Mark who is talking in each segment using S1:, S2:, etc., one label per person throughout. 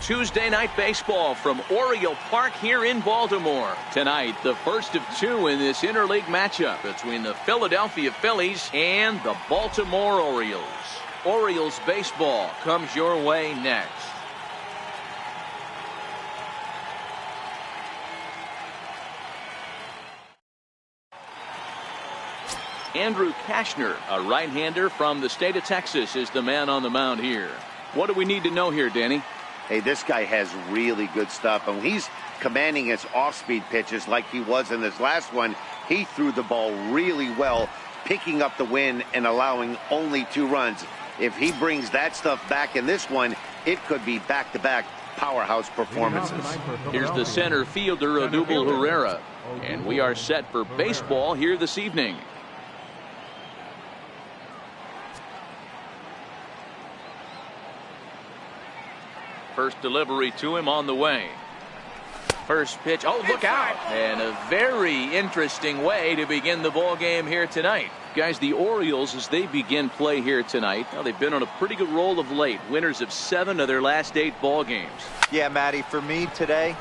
S1: Tuesday night baseball from Oriole Park here in Baltimore. Tonight, the first of two in this interleague matchup between the Philadelphia Phillies and the Baltimore Orioles. Orioles baseball comes your way next. Andrew Kashner, a right-hander from the state of Texas, is the man on the mound here. What do we need to know here, Danny?
S2: Hey, this guy has really good stuff, and he's commanding his off-speed pitches like he was in this last one. He threw the ball really well, picking up the win and allowing only 2 runs. If he brings that stuff back in this one, it could be back-to-back powerhouse performances.
S1: Here's the center fielder, Odubel Herrera, and we are set for baseball here this evening. First delivery to him on the way. First pitch. Oh, look out. And a very interesting way to begin the ball game here tonight. Guys, the Orioles, as they begin play here tonight, now they've been on a pretty good roll of late. Winners of 7 of their last 8 ball games.
S3: Yeah, Matty, for me today,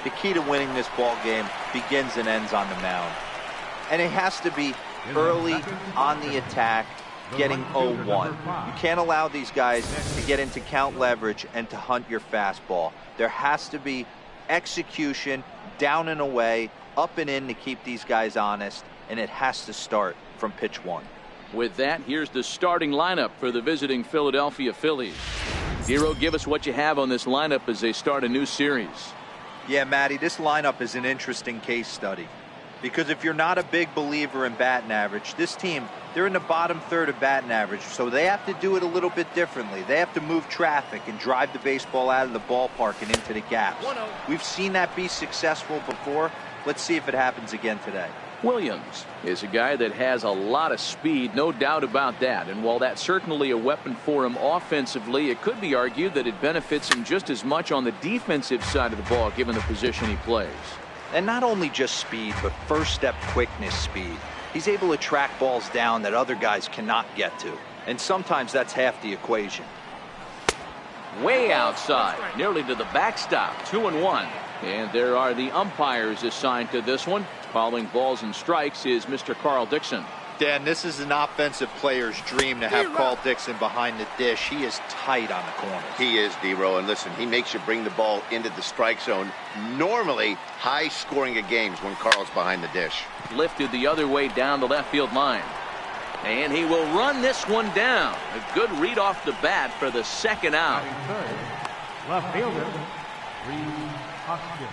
S3: the key to winning this ball game begins and ends on the mound. And it has to be early on the attack, getting 0-1. You can't allow these guys to get into count leverage and to hunt your fastball. There has to be execution, down and away, up and in to keep these guys honest, and it has to start from pitch 1.
S1: With that, here's the starting lineup for the visiting Philadelphia Phillies. Zero, give us what you have on this lineup as they start a new series.
S3: Yeah, Matty, this lineup is an interesting case study. Because if you're not a big believer in batting average, this team, they're in the bottom third of batting average, so they have to do it a little bit differently. They have to move traffic and drive the baseball out of the ballpark and into the gaps. We've seen that be successful before. Let's see if it happens again today.
S1: Williams is a guy that has a lot of speed, no doubt about that. And while that's certainly a weapon for him offensively, it could be argued that it benefits him just as much on the defensive side of the ball, given the position he plays.
S3: And not only just speed, but first step quickness speed. He's able to track balls down that other guys cannot get to. And sometimes that's half the equation.
S1: Way outside, nearly to the backstop, 2-1. And there are the umpires assigned to this one. Calling balls and strikes is Mr. Carl Dixon.
S3: Dan, this is an offensive player's dream to have Carl Dixon behind the dish. He is tight on the corners.
S2: He is, D-Row, and listen, he makes you bring the ball into the strike zone. Normally, high scoring of games when Carl's behind the dish.
S1: Lifted the other way down the left field line. And he will run this one down. A good read off the bat for the second out.
S4: Left fielder, Rhys Hoskins.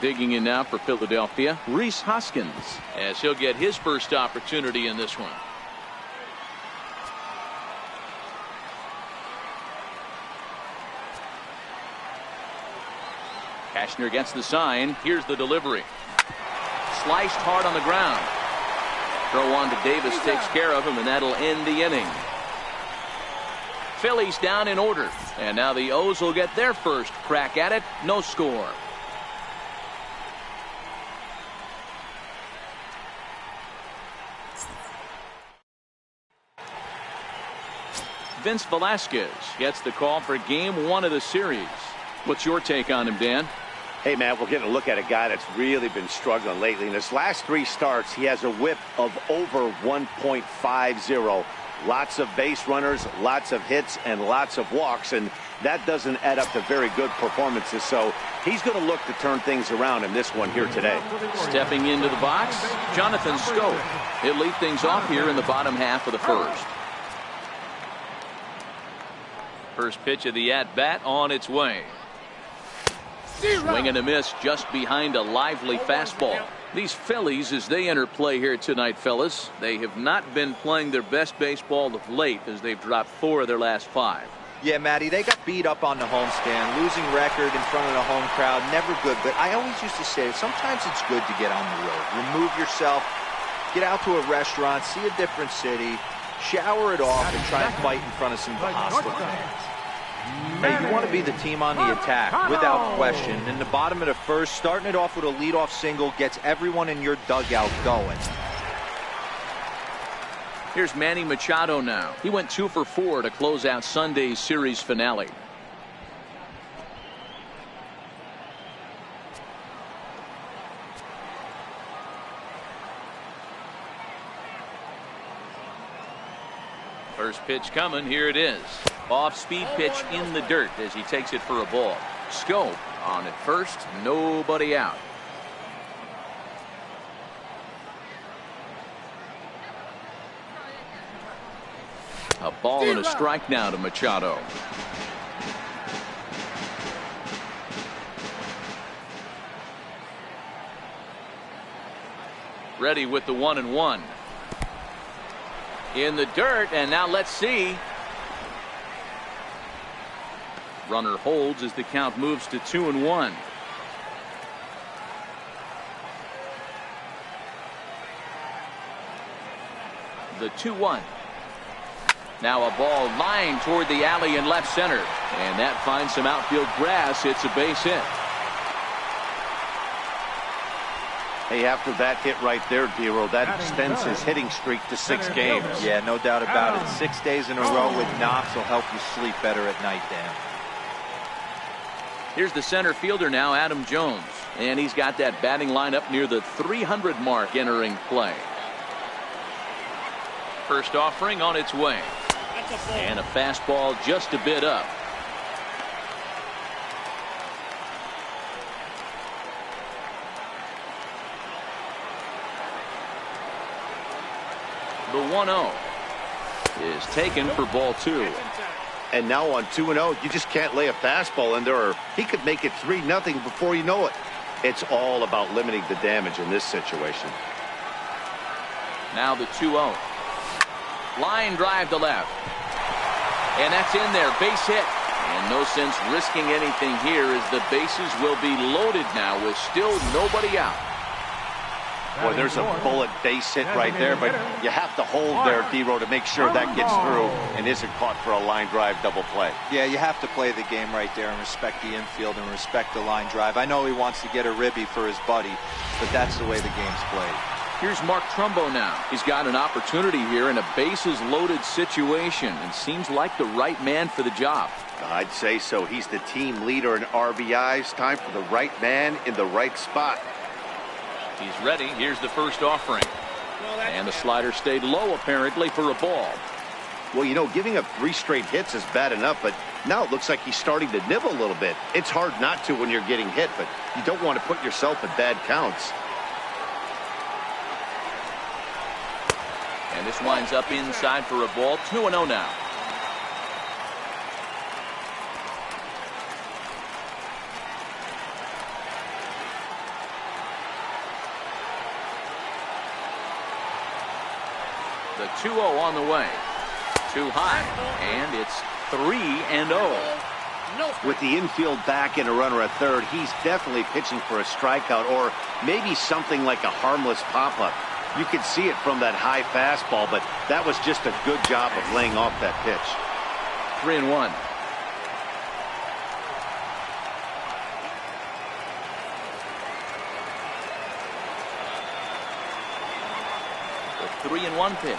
S1: Digging in now for Philadelphia, Rhys Hoskins, as he'll get his first opportunity in this one. Kashner gets the sign. Here's the delivery. Sliced hard on the ground. Throw on to Davis, takes care of him, and that'll end the inning. Phillies down in order, and now the O's will get their first crack at it. No score. Vince Velasquez gets the call for game 1 of the series. What's your take on him, Dan?
S2: Hey, Matt, we're getting a look at a guy that's really been struggling lately. In his last 3 starts, he has a whip of over 1.50. Lots of base runners, lots of hits, and lots of walks, and that doesn't add up to very good performances. So he's going to look to turn things around in this one here today.
S1: Stepping into the box, Jonathan Schoop. He'll lead things off here in the bottom half of the first. First pitch of the at-bat on its way. Swing and a miss just behind a lively fastball. These Phillies, as they enter play here tonight, fellas, they have not been playing their best baseball of late as they've dropped 4 of their last 5.
S3: Yeah, Matty, they got beat up on the homestand. Losing record in front of the home crowd, never good. But I always used to say, sometimes it's good to get on the road. Remove yourself, get out to a restaurant, see a different city, shower it off, and try and fight in front of some hostile fans. Hey, you want to be the team on the attack, without question. In the bottom of the first, starting it off with a leadoff single gets everyone in your dugout going.
S1: Here's Manny Machado now. He went 2 for 4 to close out Sunday's series finale. First pitch coming. Here it is. Off-speed pitch in the dirt as he takes it for a ball. Schoop on at first. Nobody out. A ball and a strike now to Machado. Ready with the 1-1. In the dirt, and now let's see. Runner holds as the count moves to 2-1. The 2-1. Now a ball lined toward the alley in left center, and that finds some outfield grass. It's a base hit.
S2: Hey, after that hit right there, Dero, that extends his hitting streak to 6 games.
S3: Yeah, no doubt about it. 6 days in a row with knocks will help you sleep better at night, Dan.
S1: Here's the center fielder now, Adam Jones, and he's got that batting lineup near the 300 mark entering play. First offering on its way. And a fastball just a bit up. The 1-0 is taken for ball 2.
S2: And now on 2-0, you just can't lay a fastball in there, or he could make it 3-0 before you know it. It's all about limiting the damage in this situation.
S1: Now the 2-0. Line drive to left. And that's in there. Base hit. And no sense risking anything here as the bases will be loaded now with still nobody out.
S2: Boy, there's a bullet base hit right there, but you have to hold there, Dero, to make sure that gets through and isn't caught for a line drive double play.
S3: Yeah, you have to play the game right there and respect the infield and respect the line drive. I know he wants to get a ribby for his buddy, but that's the way the game's played.
S1: Here's Mark Trumbo now. He's got an opportunity here in a bases loaded situation and seems like the right man for the job.
S2: I'd say so. He's the team leader in RBIs. Time for the right man in the right spot.
S1: He's ready. Here's the first offering. And the slider stayed low apparently for a ball.
S2: Well, you know, giving up 3 straight hits is bad enough, but now it looks like he's starting to nibble a little bit. It's hard not to when you're getting hit, but you don't want to put yourself in bad counts.
S1: And this winds up inside for a ball. 2-0 now. The 2-0 on the way. Too high. And it's 3-0.
S2: With the infield back and a runner at third, he's definitely pitching for a strikeout or maybe something like a harmless pop-up. You could see it from that high fastball, but that was just a good job of laying off that pitch.
S1: 3-1. The 3-1 pitch.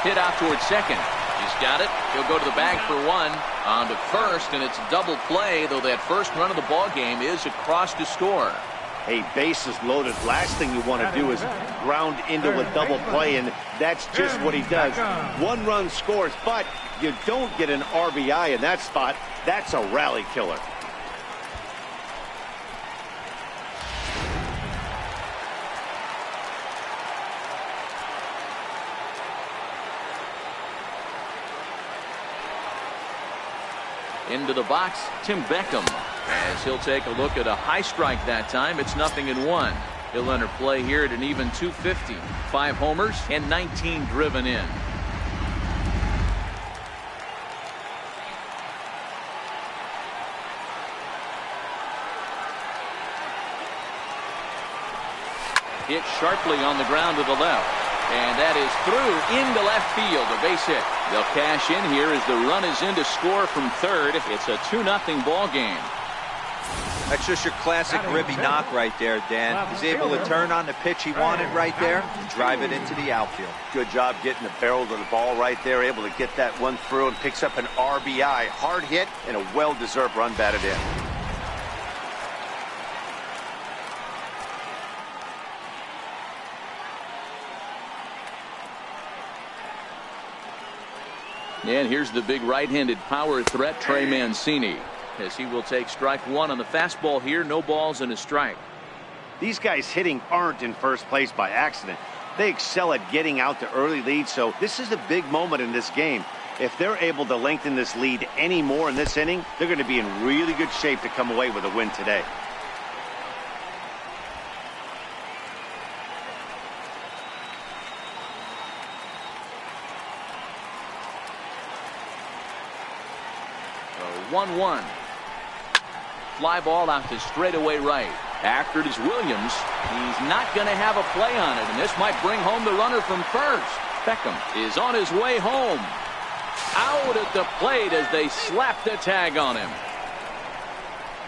S1: Hit out towards second. He's got it. He'll go to the bag for 1. On to first, and it's a double play, though that first run of the ball game is across to score.
S2: Hey, bases loaded. Last thing you want to do is ground into a double play, and that's just what he does. 1 run scores, but you don't get an RBI in that spot. That's a rally killer.
S1: Into the box, Tim Beckham, as he'll take a look at a high strike that time. It's 0-1. He'll enter play here at an even 250. 5 homers and 19 driven in. Hit sharply on the ground to the left. And that is through into left field, a base hit. They'll cash in here as the run is in to score from third. It's a 2-0 ball game.
S3: That's just your classic ribby knock right there, Dan. He's able to turn on the pitch he wanted right there and drive it into the outfield.
S2: Good job getting the barrel to the ball right there, able to get that one through and picks up an RBI. Hard hit and a well-deserved run batted in.
S1: And here's the big right-handed power threat, Trey Mancini, as he will take strike one on the fastball here. No balls and a strike.
S2: These guys hitting aren't in first place by accident. They excel at getting out to early leads, so this is a big moment in this game. If they're able to lengthen this lead any more in this inning, they're going to be in really good shape to come away with a win today.
S1: So 1-1. Fly ball out to straightaway right. After it is Williams. He's not going to have a play on it, and this might bring home the runner from first. Beckham is on his way home. Out at the plate as they slap the tag on him.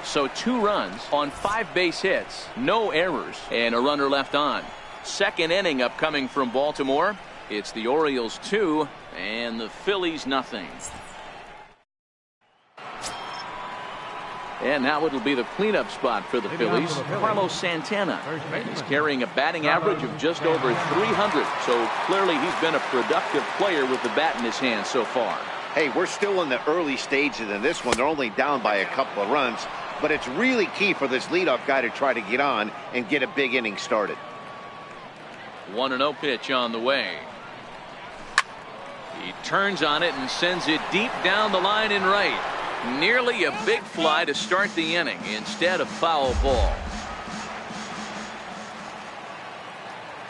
S1: So 2 runs on 5 base hits, no errors, and a runner left on. Second inning upcoming from Baltimore. It's the Orioles 2 and the Phillies nothing. And now it'll be the cleanup spot for the Phillies. Carlos Santana. He's carrying a batting average of just over 300. So clearly he's been a productive player with the bat in his hand so far.
S2: Hey, we're still in the early stages in this one. They're only down by a couple of runs. But it's really key for this leadoff guy to try to get on and get a big inning started.
S1: 1-0 pitch on the way. He turns on it and sends it deep down the line in right. Nearly a big fly to start the inning instead of foul ball.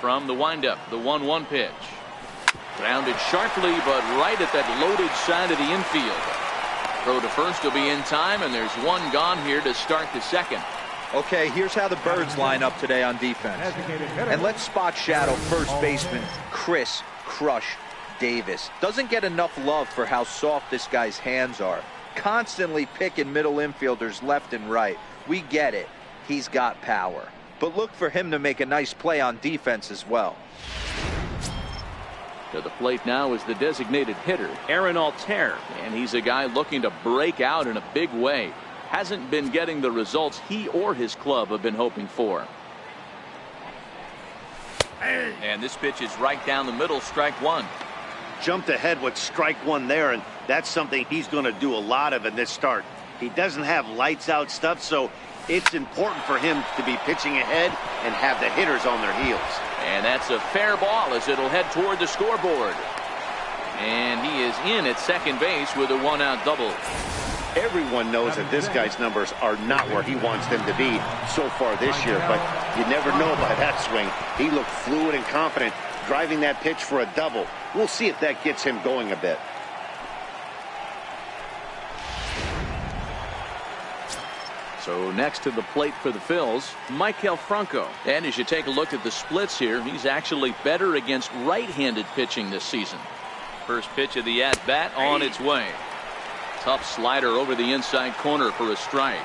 S1: From the windup, the 1-1 pitch. Grounded sharply, but right at that loaded side of the infield. Throw to first will be in time, and there's one gone here to start the second.
S3: Okay, here's how the Birds line up today on defense. And let's spot shadow first baseman Chris Crush Davis. Doesn't get enough love for how soft this guy's hands are. Constantly picking middle infielders left and right. We get it. He's got power. But look for him to make a nice play on defense as well.
S1: To the plate now is the designated hitter, Aaron Altair. And he's a guy looking to break out in a big way. Hasn't been getting the results he or his club have been hoping for. And this pitch is right down the middle, strike one.
S2: Jumped ahead with strike one there, and that's something he's going to do a lot of in this start. He doesn't have lights out stuff, so it's important for him to be pitching ahead and have the hitters on their heels.
S1: And that's a fair ball as it'll head toward the scoreboard. And he is in at second base with a 1-out double.
S2: Everyone knows that this guy's numbers are not where he wants them to be so far this year, but you never know by that swing. He looked fluid and confident, driving that pitch for a double. We'll see if that gets him going a bit.
S1: So next to the plate for the Phils, Maikel Franco. And as you take a look at the splits here, he's actually better against right-handed pitching this season. First pitch of the at-bat on its way. Tough slider over the inside corner for a strike.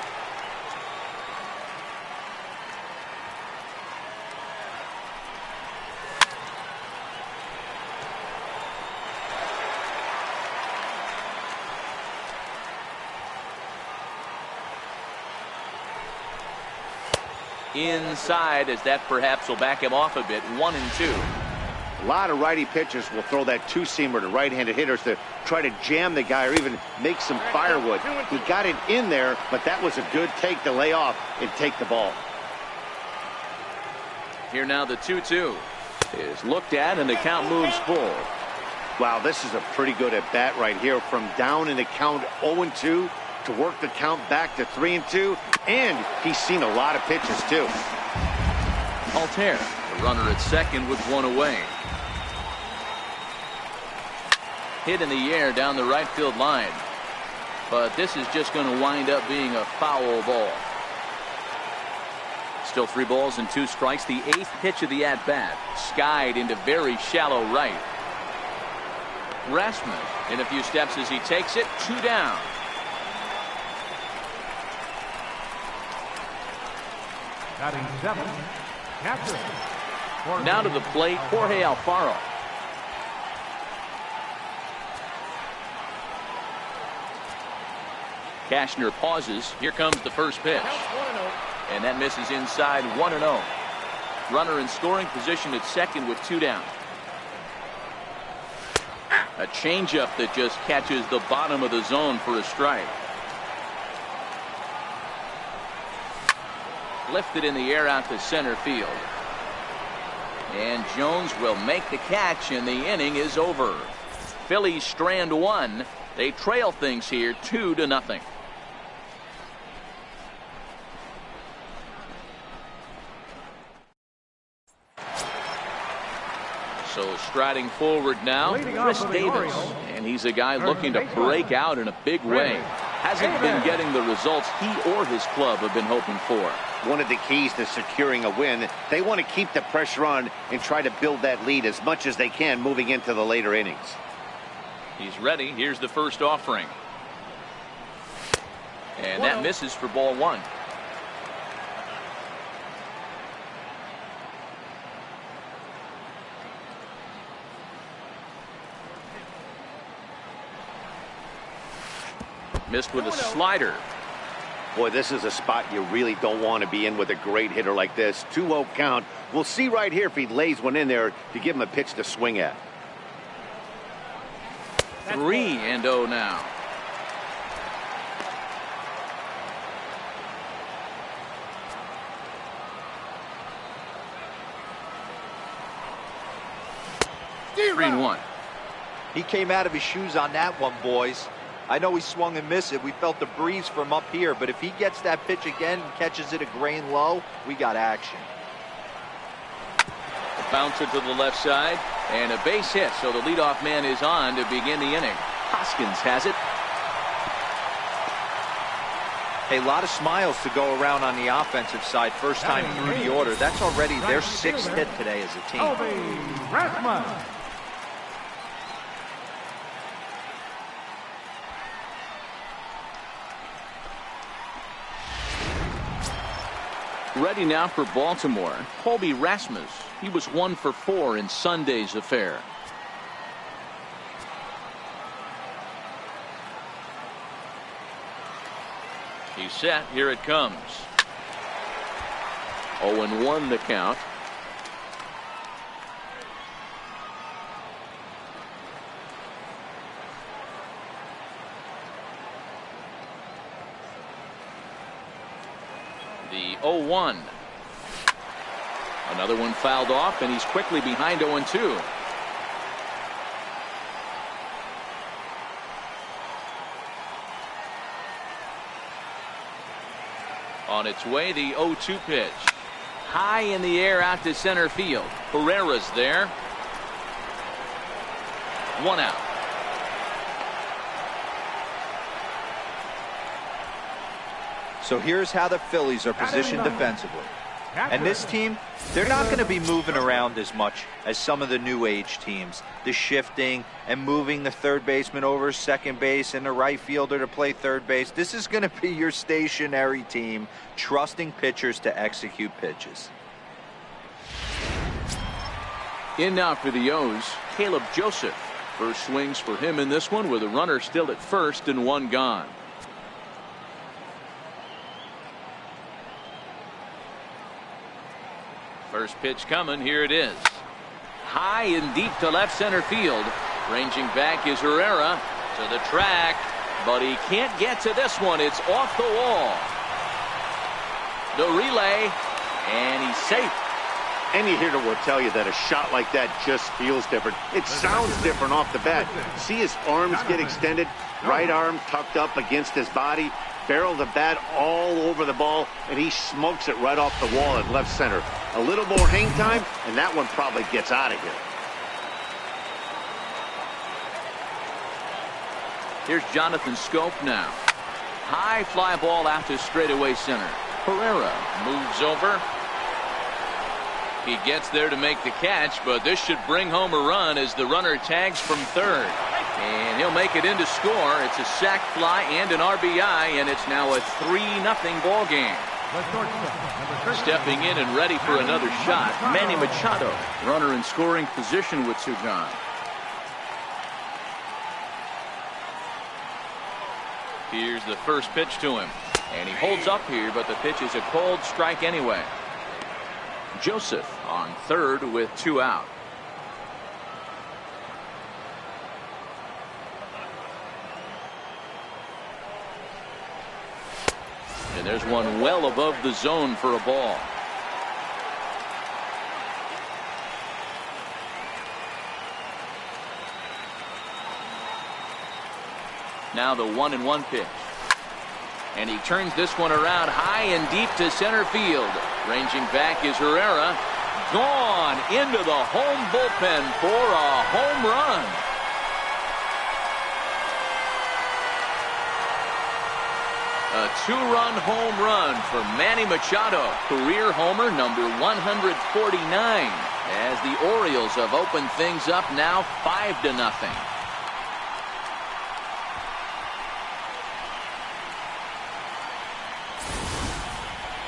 S1: Inside, as that perhaps will back him off a bit. 1-2.
S2: A lot of righty pitchers will throw that two-seamer to right-handed hitters to try to jam the guy or even make some firewood. He got it in there, but that was a good take to lay off and take the ball.
S1: Here now the 2-2 is looked at, and the count moves full.
S2: Wow, this is a pretty good at-bat right here. From down in the count 0-2 to work the count back to 3-2, and he's seen a lot of pitches too.
S1: Altair, the runner at second with one away. Hit in the air down the right field line, but this is just going to wind up being a foul ball. Still 3 balls and 2 strikes. The 8th pitch of the at-bat, skied into very shallow right. Rasmus in a few steps as he takes it. 2 down.
S4: Batting 7, catcher.
S1: Now to the plate, Jorge Alfaro. Cashner pauses. Here comes the first pitch. And that misses inside, 1-0. Runner in scoring position at second with 2 down. A changeup that just catches the bottom of the zone for a strike. Lifted in the air out to center field. And Jones will make the catch, and the inning is over. Phillies strand 1. They trail things here 2-0. So striding forward now, Chris Davis. And he's a guy looking to break out in a big way. Hasn't been getting the results he or his club have been hoping for.
S2: One of the keys to securing a win, they want to keep the pressure on and try to build that lead as much as they can moving into the later innings.
S1: He's ready. Here's the first offering. And that misses for ball 1. Missed with a slider.
S2: Boy, this is a spot you really don't want to be in with a great hitter like this. 2-0 count. We'll see right here if he lays one in there to give him a pitch to swing at.
S1: 3-0 now. Three and 1.
S3: He came out of his shoes on that one, boys. I know he swung and missed it. We felt the breeze from up here, but if he gets that pitch again and catches it a grain low, we got action.
S1: A bouncer to the left side and a base hit, so the leadoff man is on to begin the inning. Hoskins has it.
S3: A lot of smiles to go around on the offensive side. First time through the order. That's already their 6th hit today as a team.
S1: Ready now for Baltimore, Colby Rasmus. He was 1 for 4 in Sunday's affair. He's set. Here it comes. 0-1 the count. The 0-1. Another one fouled off, and he's quickly behind 0-2. On its way, the 0-2 pitch. High in the air out to center field. Herrera's there. 1 out.
S3: So here's how the Phillies are positioned defensively. And this team, they're not going to be moving around as much as some of the new age teams. The shifting and moving the third baseman over second base and the right fielder to play third base. This is going to be your stationary team, trusting pitchers to execute pitches.
S1: In now for the O's, Caleb Joseph. First swings for him in this one with a runner still at first and 1 gone. First pitch coming. Here it is. High and deep to left center field. Ranging back is Herrera to the track, but he can't get to this one. It's off the wall. The relay, and he's safe.
S2: Any hitter will tell you that a shot like that just feels different. It sounds different off the bat. See his arms get extended, right arm tucked up against his body. Barrel the bat all over the ball, and he smokes it right off the wall at left center. A little more hang time, and that one probably gets out of here.
S1: Here's Jonathan Schoop now. High fly ball out to straightaway center. Herrera moves over. He gets there to make the catch, but this should bring home a run as the runner tags from third. And he'll make it in to score. It's a sac fly and an RBI, and it's now a 3-0 ball game.
S4: The shortstop, number 13.
S1: Stepping in and ready for another shot, Manny Machado. Runner in scoring position with two gone. Here's the first pitch to him. And he holds up here, but the pitch is a cold strike anyway. Joseph on third with two out. And there's one well above the zone for a ball. Now the 1-1 pitch. And he turns this one around high and deep to center field. Ranging back is Herrera. Gone into the home bullpen for a home run. A two-run home run for Manny Machado. Career homer number 149. As the Orioles have opened things up now 5-0.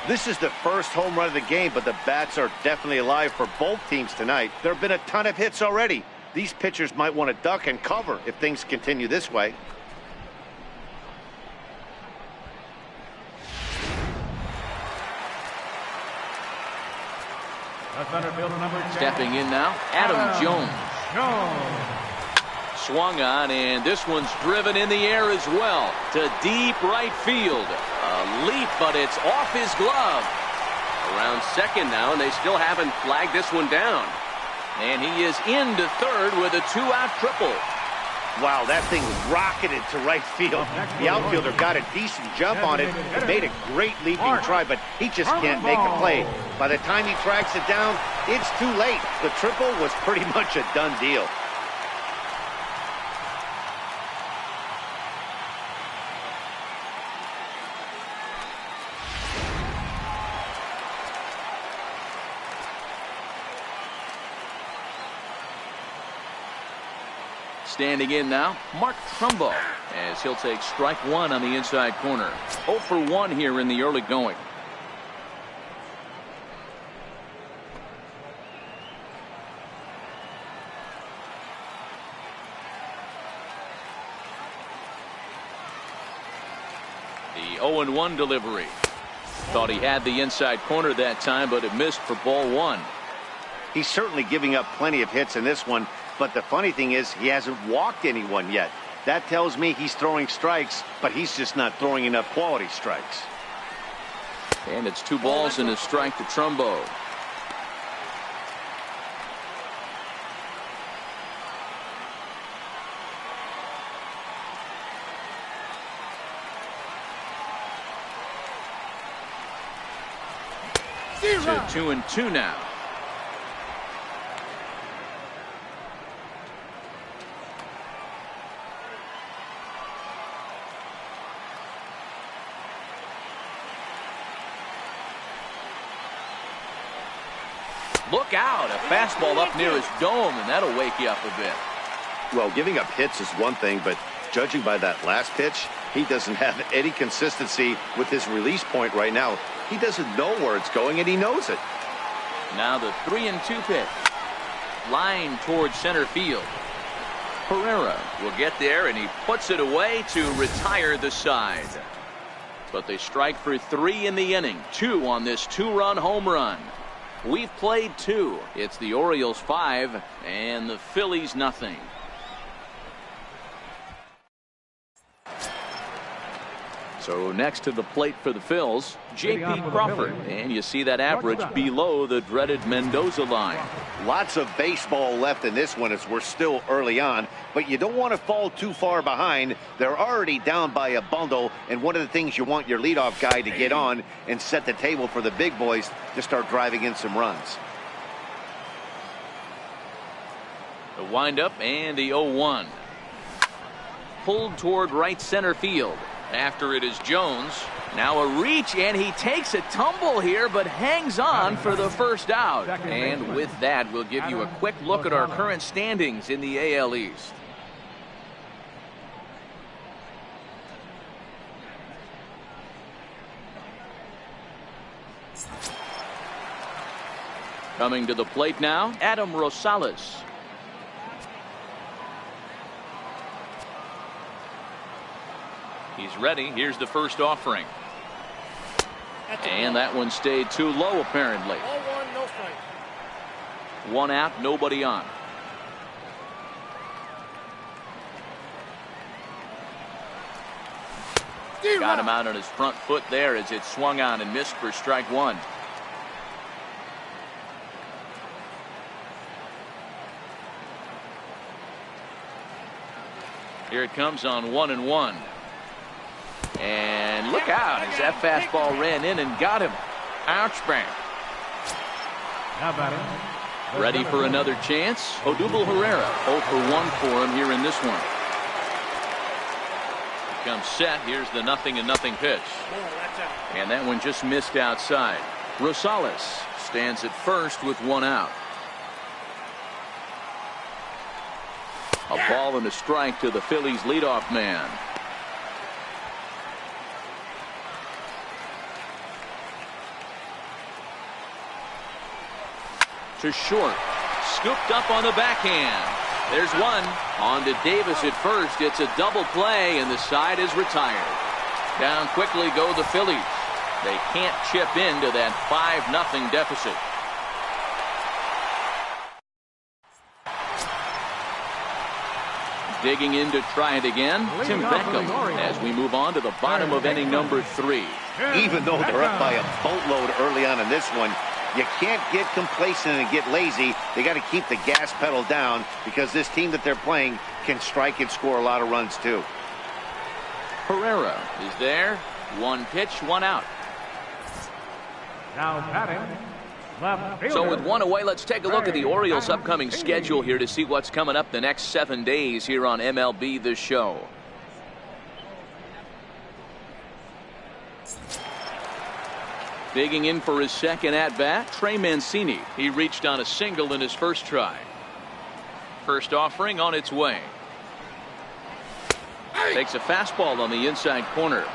S2: This is the first home run of the game, but the bats are definitely alive for both teams tonight. There have been a ton of hits already. These pitchers might want to duck and cover if things continue this way.
S4: The center fielder, number 10.
S1: Stepping in now, Adam Jones. Swung on, and this one's driven in the air as well to deep right field. A leap, but it's off his glove. Around second now, and they still haven't flagged this one down. And he is into third with a two-out triple.
S2: Wow, that thing rocketed to right field. The outfielder got a decent jump on it and made a great leaping try, but he just can't make the play. By the time he tracks it down, it's too late. The triple was pretty much a done deal.
S1: Standing in now, Mark Trumbo, as he'll take strike one on the inside corner. 0 for 1 here in the early going. The 0-1 delivery. Thought he had the inside corner that time, but it missed for ball one.
S2: He's certainly giving up plenty of hits in this one, but the funny thing is he hasn't walked anyone yet. That tells me he's throwing strikes, but he's just not throwing enough quality strikes.
S1: And it's 2 balls and a strike to Trumbo. To 2-2 now. Look out, a fastball up near his dome, and that'll wake you up a bit.
S2: Well, giving up hits is one thing, but judging by that last pitch, he doesn't have any consistency with his release point right now. He doesn't know where it's going, and he knows it.
S1: Now the 3-2 pitch. Line towards center field. Herrera will get there, and he puts it away to retire the side. But they strike for 3 in the inning. 2 on this 2-run home run. We've played 2. It's the Orioles 5 and the Phillies nothing. So next to the plate for the Phils, J.P. Crawford. And you see that average below the dreaded Mendoza line.
S2: Lots of baseball left in this one as we're still early on, but you don't want to fall too far behind. They're already down by a bundle, and one of the things you want your leadoff guy to get on and set the table for the big boys to start driving in some runs.
S1: The windup and the 0-1. Pulled toward right center field. After it is Jones. Now a reach, and he takes a tumble here, but hangs on for the first out. And with that, we'll give you a quick look at our current standings in the AL East. Coming to the plate now, Adam Rosales. He's ready. Here's the first offering. And that one stayed too low, apparently.
S5: Ball one, no strike.
S1: One out, nobody on. Got him out on his front foot there as it swung on and missed for strike one. Here it comes on 1-1. And look out as that fastball ran in and got him. Ouch bang.
S4: Now batting.
S1: Ready for another chance. Odubel Herrera 0 for 1 for him here in this one. Comes set. Here's the 0-0 pitch. And that one just missed outside. Rosales stands at first with one out. A ball and a strike to the Phillies leadoff man. To short. Scooped up on the backhand. There's one. On to Davis at first. It's a double play and the side is retired. Down quickly go the Phillies. They can't chip into that 5-0 deficit. Digging in to try it again, Tim Beckham, as we move on to the bottom of inning number 3.
S2: Even though they're up by a boatload early on in this one, you can't get complacent and get lazy. They got to keep the gas pedal down because this team that they're playing can strike and score a lot of runs too.
S1: Herrera is there. One pitch, one out.
S4: Now batting. Left fielder.
S1: So with one away, let's take a look at the Orioles' upcoming schedule here to see what's coming up the next 7 days here on MLB The Show. Digging in for his second at-bat, Trey Mancini. He reached on a single in his first try. First offering on its way. Takes a fastball on the inside corner.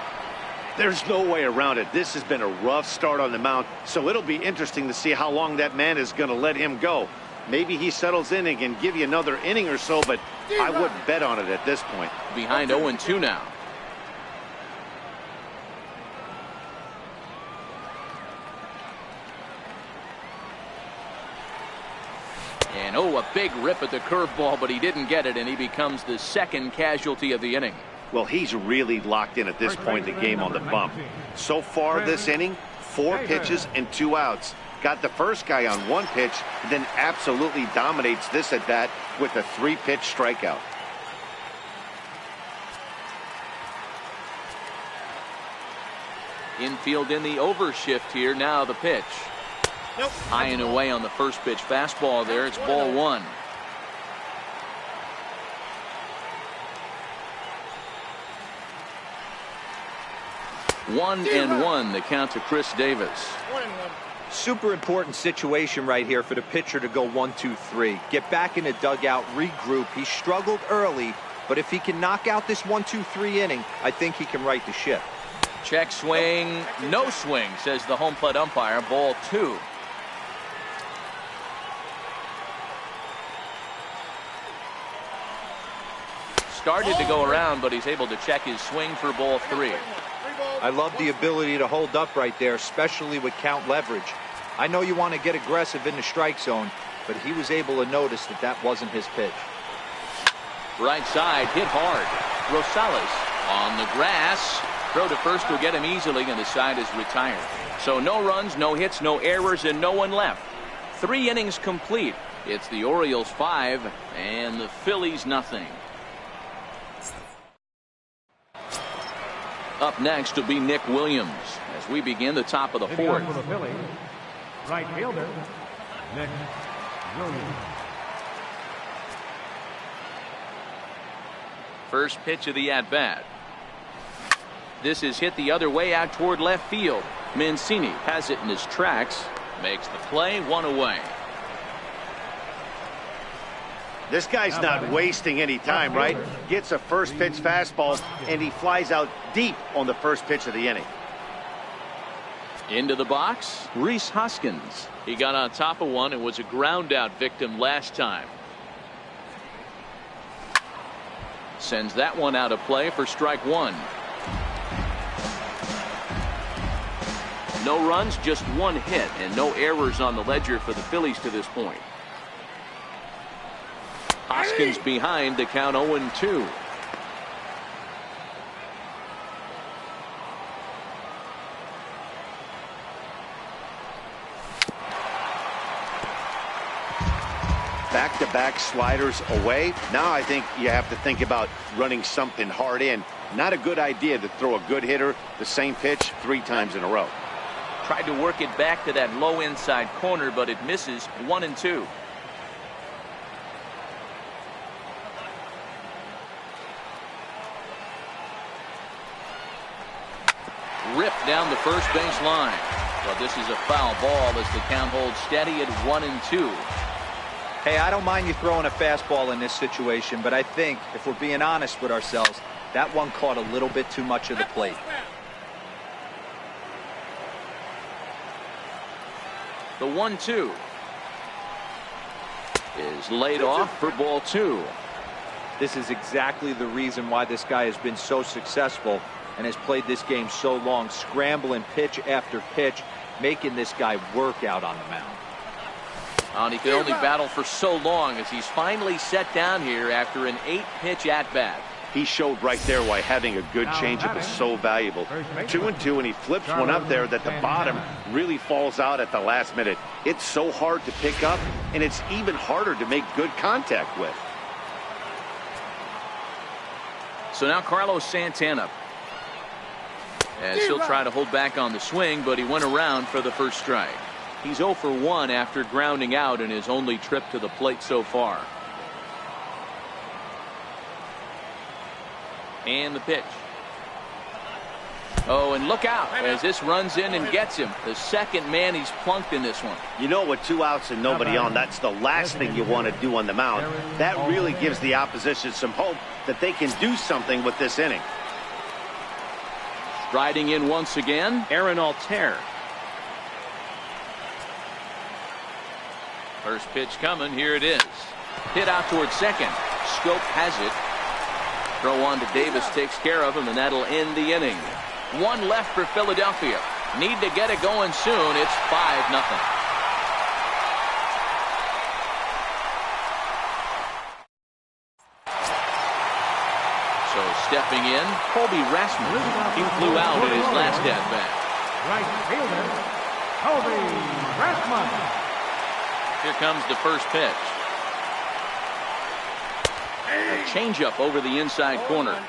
S2: There's no way around it. This has been a rough start on the mound, so it'll be interesting to see how long that man is going to let him go. Maybe he settles in and can give you another inning or so, but I wouldn't bet on it at this point.
S1: Behind 0-2 now. And a big rip at the curveball, but he didn't get it, and he becomes the second casualty of the inning.
S2: Well, he's really locked in at this point in the game on the bump. So far this inning, 4 pitches and 2 outs. Got the first guy on 1 pitch, then absolutely dominates this at bat with a 3-pitch strikeout.
S1: Infield in the overshift here. Now the pitch.
S5: Nope.
S1: High and away on the first pitch fastball there. It's ball 1. One and one, the count to Chris Davis.
S5: 1-1.
S3: Super important situation right here for the pitcher to go 1-2-3. Get back in the dugout, regroup. He struggled early, but if he can knock out this 1-2-3 inning, I think he can right the ship.
S1: Check swing, no swing, says the home plate umpire. Ball 2. Started to go around, but he's able to check his swing for ball 3.
S3: I love the ability to hold up right there, especially with count leverage. I know you want to get aggressive in the strike zone, but he was able to notice that that wasn't his pitch.
S1: Right side, hit hard. Rosales on the grass. Throw to first will get him easily, and the side is retired. So no runs, no hits, no errors, and no one left. 3 innings complete. It's the Orioles 5 and the Phillies nothing. Up next will be Nick Williams as we begin the top of the 4th.
S4: For the Phillies, right fielder, Nick Williams.
S1: First pitch of the at-bat. This is hit the other way out toward left field. Mancini has it in his tracks. Makes the play, 1 away.
S2: This guy's not wasting any time, right? Gets a first pitch fastball, and he flies out deep on the first pitch of the inning.
S1: Into the box, Rhys Hoskins. He got on top of one and was a ground out victim last time. Sends that one out of play for strike one. No runs, just one hit, and no errors on the ledger for the Phillies to this point. Hoskins behind, the count 0-2.
S2: Back-to-back sliders away. Now I think you have to think about running something hard in. Not a good idea to throw a good hitter the same pitch 3 times in a row.
S1: Tried to work it back to that low inside corner, but it misses. 1-2. Ripped down the first base line. But this is a foul ball as the count holds steady at 1-2.
S3: Hey, I don't mind you throwing a fastball in this situation, but I think if we're being honest with ourselves, that one caught a little bit too much of the plate.
S1: The 1-2 is laid off for ball 2.
S3: This is exactly the reason why this guy has been so successful and has played this game so long, scrambling pitch after pitch, making this guy work out on the mound.
S1: And he could only battle for so long as he's finally set down here after an 8-pitch at-bat.
S2: He showed right there why having a good changeup is so valuable. 2-2, and he flips one up there that the bottom really falls out at the last minute. It's so hard to pick up, and it's even harder to make good contact with.
S1: So now Carlos Santana, as he'll try to hold back on the swing, but he went around for the first strike. He's 0 for 1 after grounding out in his only trip to the plate so far. And the pitch. Oh, and look out as this runs in and gets him. The second man he's plunked in this one.
S2: You know, with 2 outs and nobody on, that's the last thing you want to do on the mound. That really gives the opposition some hope that they can do something with this inning.
S1: Striding in once again, Aaron Altair. First pitch coming. Here it is. Hit out towards second. Schoop has it. Throw on to Davis takes care of him, and that'll end the inning. 1 left for Philadelphia. Need to get it going soon. It's 5-0. So stepping in, Colby Rasmus. He flew out in his last at-bat.
S4: Right fielder, Colby Rasmus.
S1: Here comes the first pitch. A changeup over the inside corner.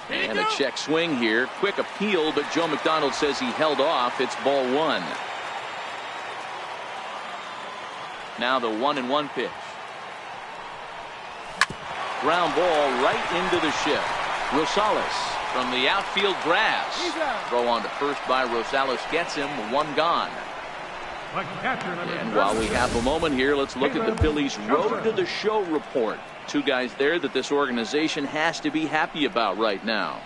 S1: And a check swing here. Quick appeal, but Joe McDonald says he held off. It's ball 1. Now the 1-1 pitch. Ground ball right into the shift. Rosales from the outfield grass. Throw on to first by Rosales gets him. 1 gone. And while we have a moment here, let's look at the Phillies' road to the show report. 2 guys there that this organization has to be happy about right now.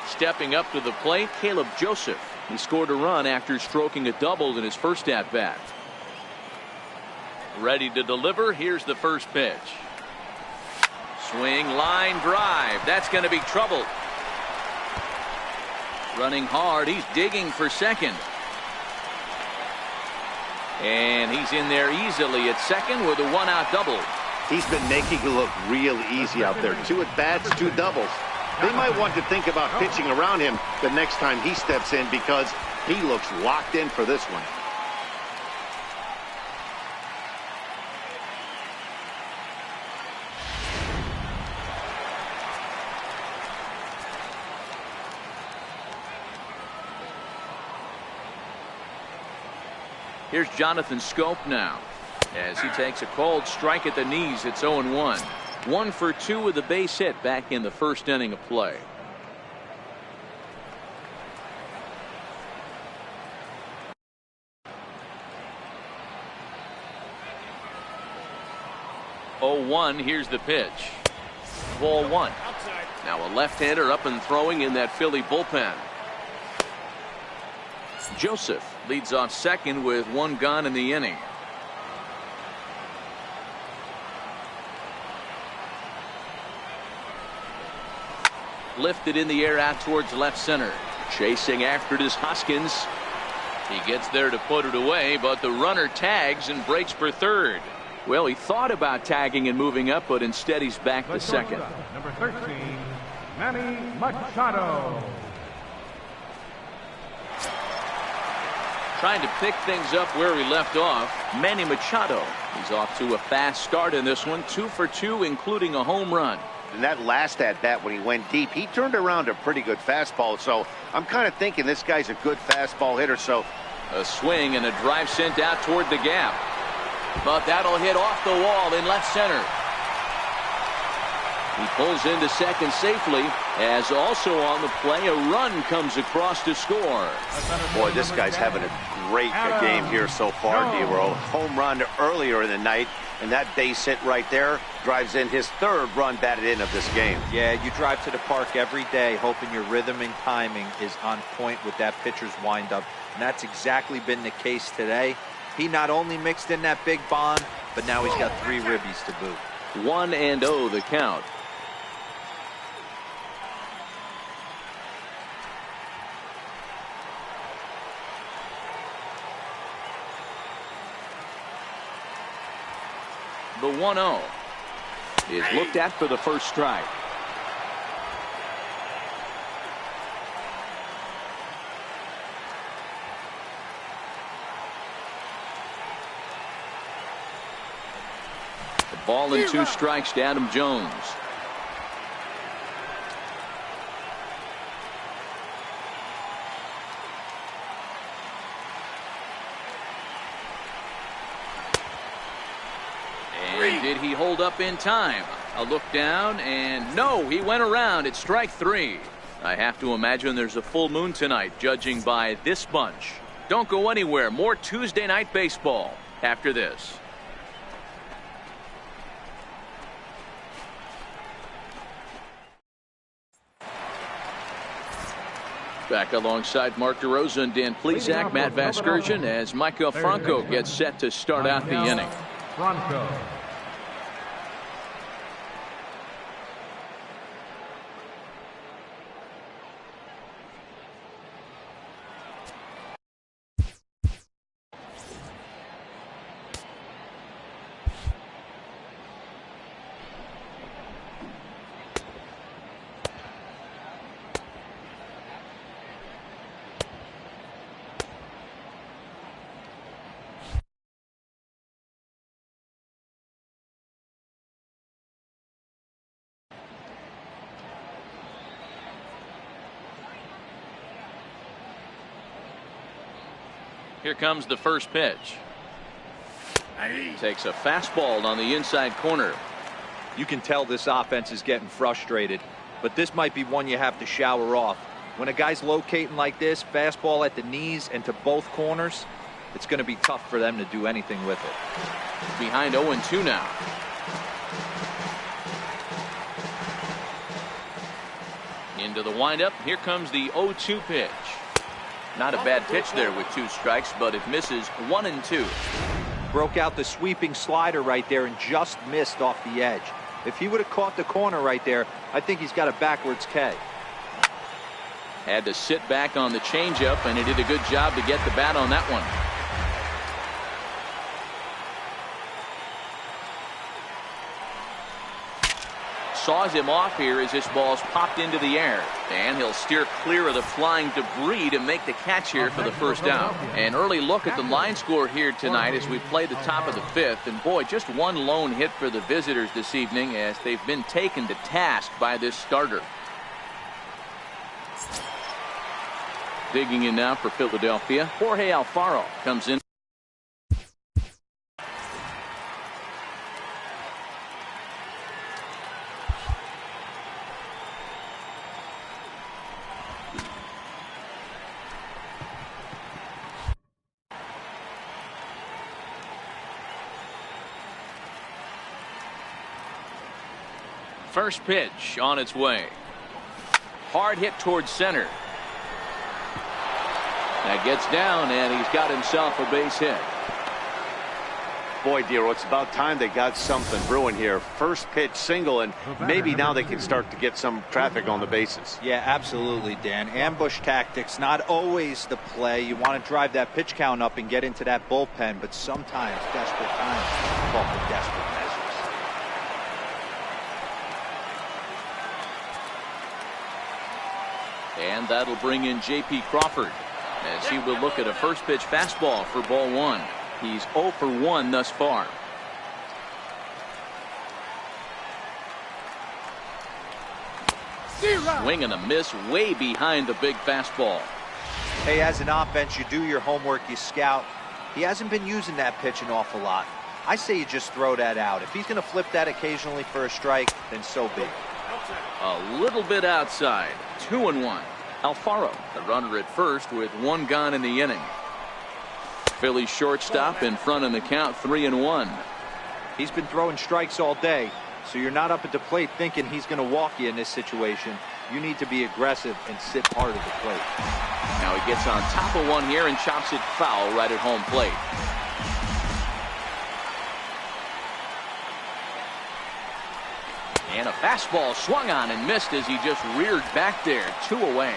S1: Stepping up to the plate, Caleb Joseph. He scored a run after stroking a double in his first at-bat. Ready to deliver. Here's the first pitch. Swing, line drive. That's going to be trouble. Running hard. He's digging for second. And he's in there easily at second with a 1-out double.
S2: He's been making it look real easy out there. 2 at-bats, 2 doubles. They might want to think about pitching around him the next time he steps in because he looks locked in for this one.
S1: Here's Jonathan Schoop now as he takes a cold strike at the knees. It's 0-1. 1 for 2 with a base hit back in the first inning of play. 0-1. Here's the pitch. Ball one.
S5: Outside.
S6: Now a left-hander up and throwing in that Philly bullpen.
S1: Joseph leads off second with one gone in the inning. Lifted in the air out towards left center. Chasing after it is Hoskins. He gets there to put it away, but the runner tags and breaks for third. Well, he thought about tagging and moving up, but instead he's back to second.
S4: Number 13, Manny Machado.
S1: Trying to pick things up where he left off, Manny Machado. He's off to a fast start in this one, 2 for 2, including a home run.
S2: And that last at bat when he went deep, he turned around a pretty good fastball. So I'm kind of thinking this guy's a good fastball hitter. So
S1: a swing and a drive sent out toward the gap. But that'll hit off the wall in left center. He pulls into second safely, as also on the play a run comes across to score.
S2: boy, this guy's having a great game here so far, D-Roll. Home run earlier in the night, and that base hit right there drives in his third run batted in of this game.
S3: Yeah, you drive to the park every day hoping your rhythm and timing is on point with that pitcher's windup, and that's exactly been the case today. He not only mixed in that big bomb, but now he's got 3 ribbies to boot.
S1: 1-0 the count. The 1-0 is looked at for the first strike. The ball and 2 strikes to Adam Jones. Did he hold up in time? A look down, and no, he went around. It's strike 3. I have to imagine there's a full moon tonight, judging by this bunch. Don't go anywhere. More Tuesday night baseball after this. Back alongside Mark DeRosa and Dan Plesac, Matt Vasgersian, as Michael Franco gets set to start out the inning.
S4: Franco.
S1: Here comes the first pitch. Takes a fastball on the inside corner.
S3: You can tell this offense is getting frustrated, but this might be one you have to shower off. When a guy's locating like this, fastball at the knees and to both corners, it's going to be tough for them to do anything with it.
S1: Behind 0-2 now. Into the windup. Here comes the 0-2 pitch. Not a bad pitch there with 2 strikes, but it misses 1-2.
S3: Broke out the sweeping slider right there and just missed off the edge. If he would have caught the corner right there, I think he's got a backwards K.
S1: Had to sit back on the changeup, and he did a good job to get the bat on that one. Saws him off here as this ball's popped into the air, and he'll steer clear of the flying debris to make the catch here for the first down. An early look at the line score here tonight as we play the top of the 5th, and boy, just one lone hit for the visitors this evening as they've been taken to task by this starter. Digging in now for Philadelphia, Jorge Alfaro comes in. First pitch on its way. Hard hit towards center. That gets down, and he's got himself a base hit.
S2: Boy, Dero, it's about time they got something brewing here. First pitch single, and maybe now they can start to get some traffic on the bases.
S3: Yeah, absolutely, Dan. Ambush tactics, not always the play. You want to drive that pitch count up and get into that bullpen, but sometimes desperate times call for desperate measures.
S1: And that'll bring in J.P. Crawford as he will look at a first pitch fastball for ball one. He's 0 for 1 thus far. Swing and a miss way behind the big fastball.
S3: Hey, as an offense, you do your homework, you scout. He hasn't been using that pitch an awful lot. I say you just throw that out. If he's going to flip that occasionally for a strike, then so be it.
S1: A little bit outside. 2-1. Alfaro, the runner at first with 1 gone in the inning. Philly shortstop in front in the count, 3-1.
S3: He's been throwing strikes all day, so you're not up at the plate thinking he's going to walk you in this situation. You need to be aggressive and sit hard at the plate.
S1: Now he gets on top of one here and chops it foul right at home plate. And a fastball swung on and missed as he just reared back there. 2 away.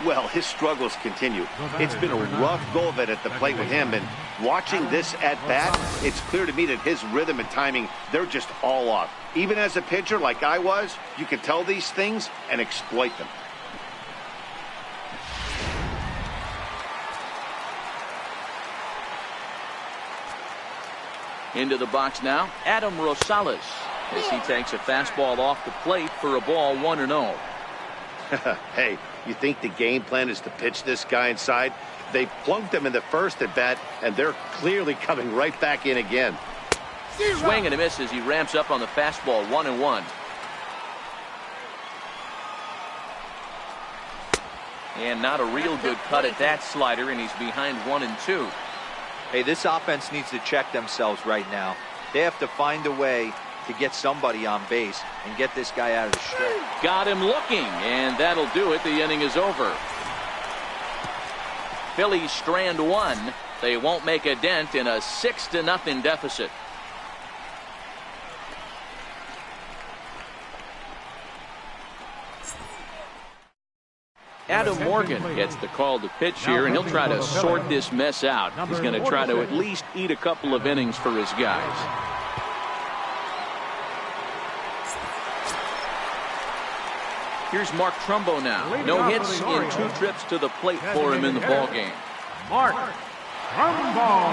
S2: Well, his struggles continue. It's been a rough go of it at the plate with him, and watching this at bat, it's clear to me that his rhythm and timing, they're just all off. Even as a pitcher like I was, you can tell these things and exploit them.
S1: Into the box now, Adam Rosales, as he takes a fastball off the plate for a ball, 1-0.
S2: Hey, you think the game plan is to pitch this guy inside? They plunked him in the first at bat, and they're clearly coming right back in again.
S1: Swing and a miss as he ramps up on the fastball, 1-1. And not a real good cut at that slider, and he's behind 1-2.
S3: Hey, this offense needs to check themselves right now. They have to find a way to get somebody on base and get this guy out of the strike.
S1: Got him looking, and that'll do it. The inning is over. Phillies strand 1. They won't make a dent in a 6-0 deficit. Adam Morgan gets the call to pitch here, and he'll try to sort this mess out. He's going to try to at least eat a couple of innings for his guys. Here's Mark Trumbo now. No hits in 2 trips to the plate for him in the ballgame.
S4: Mark Trumbo.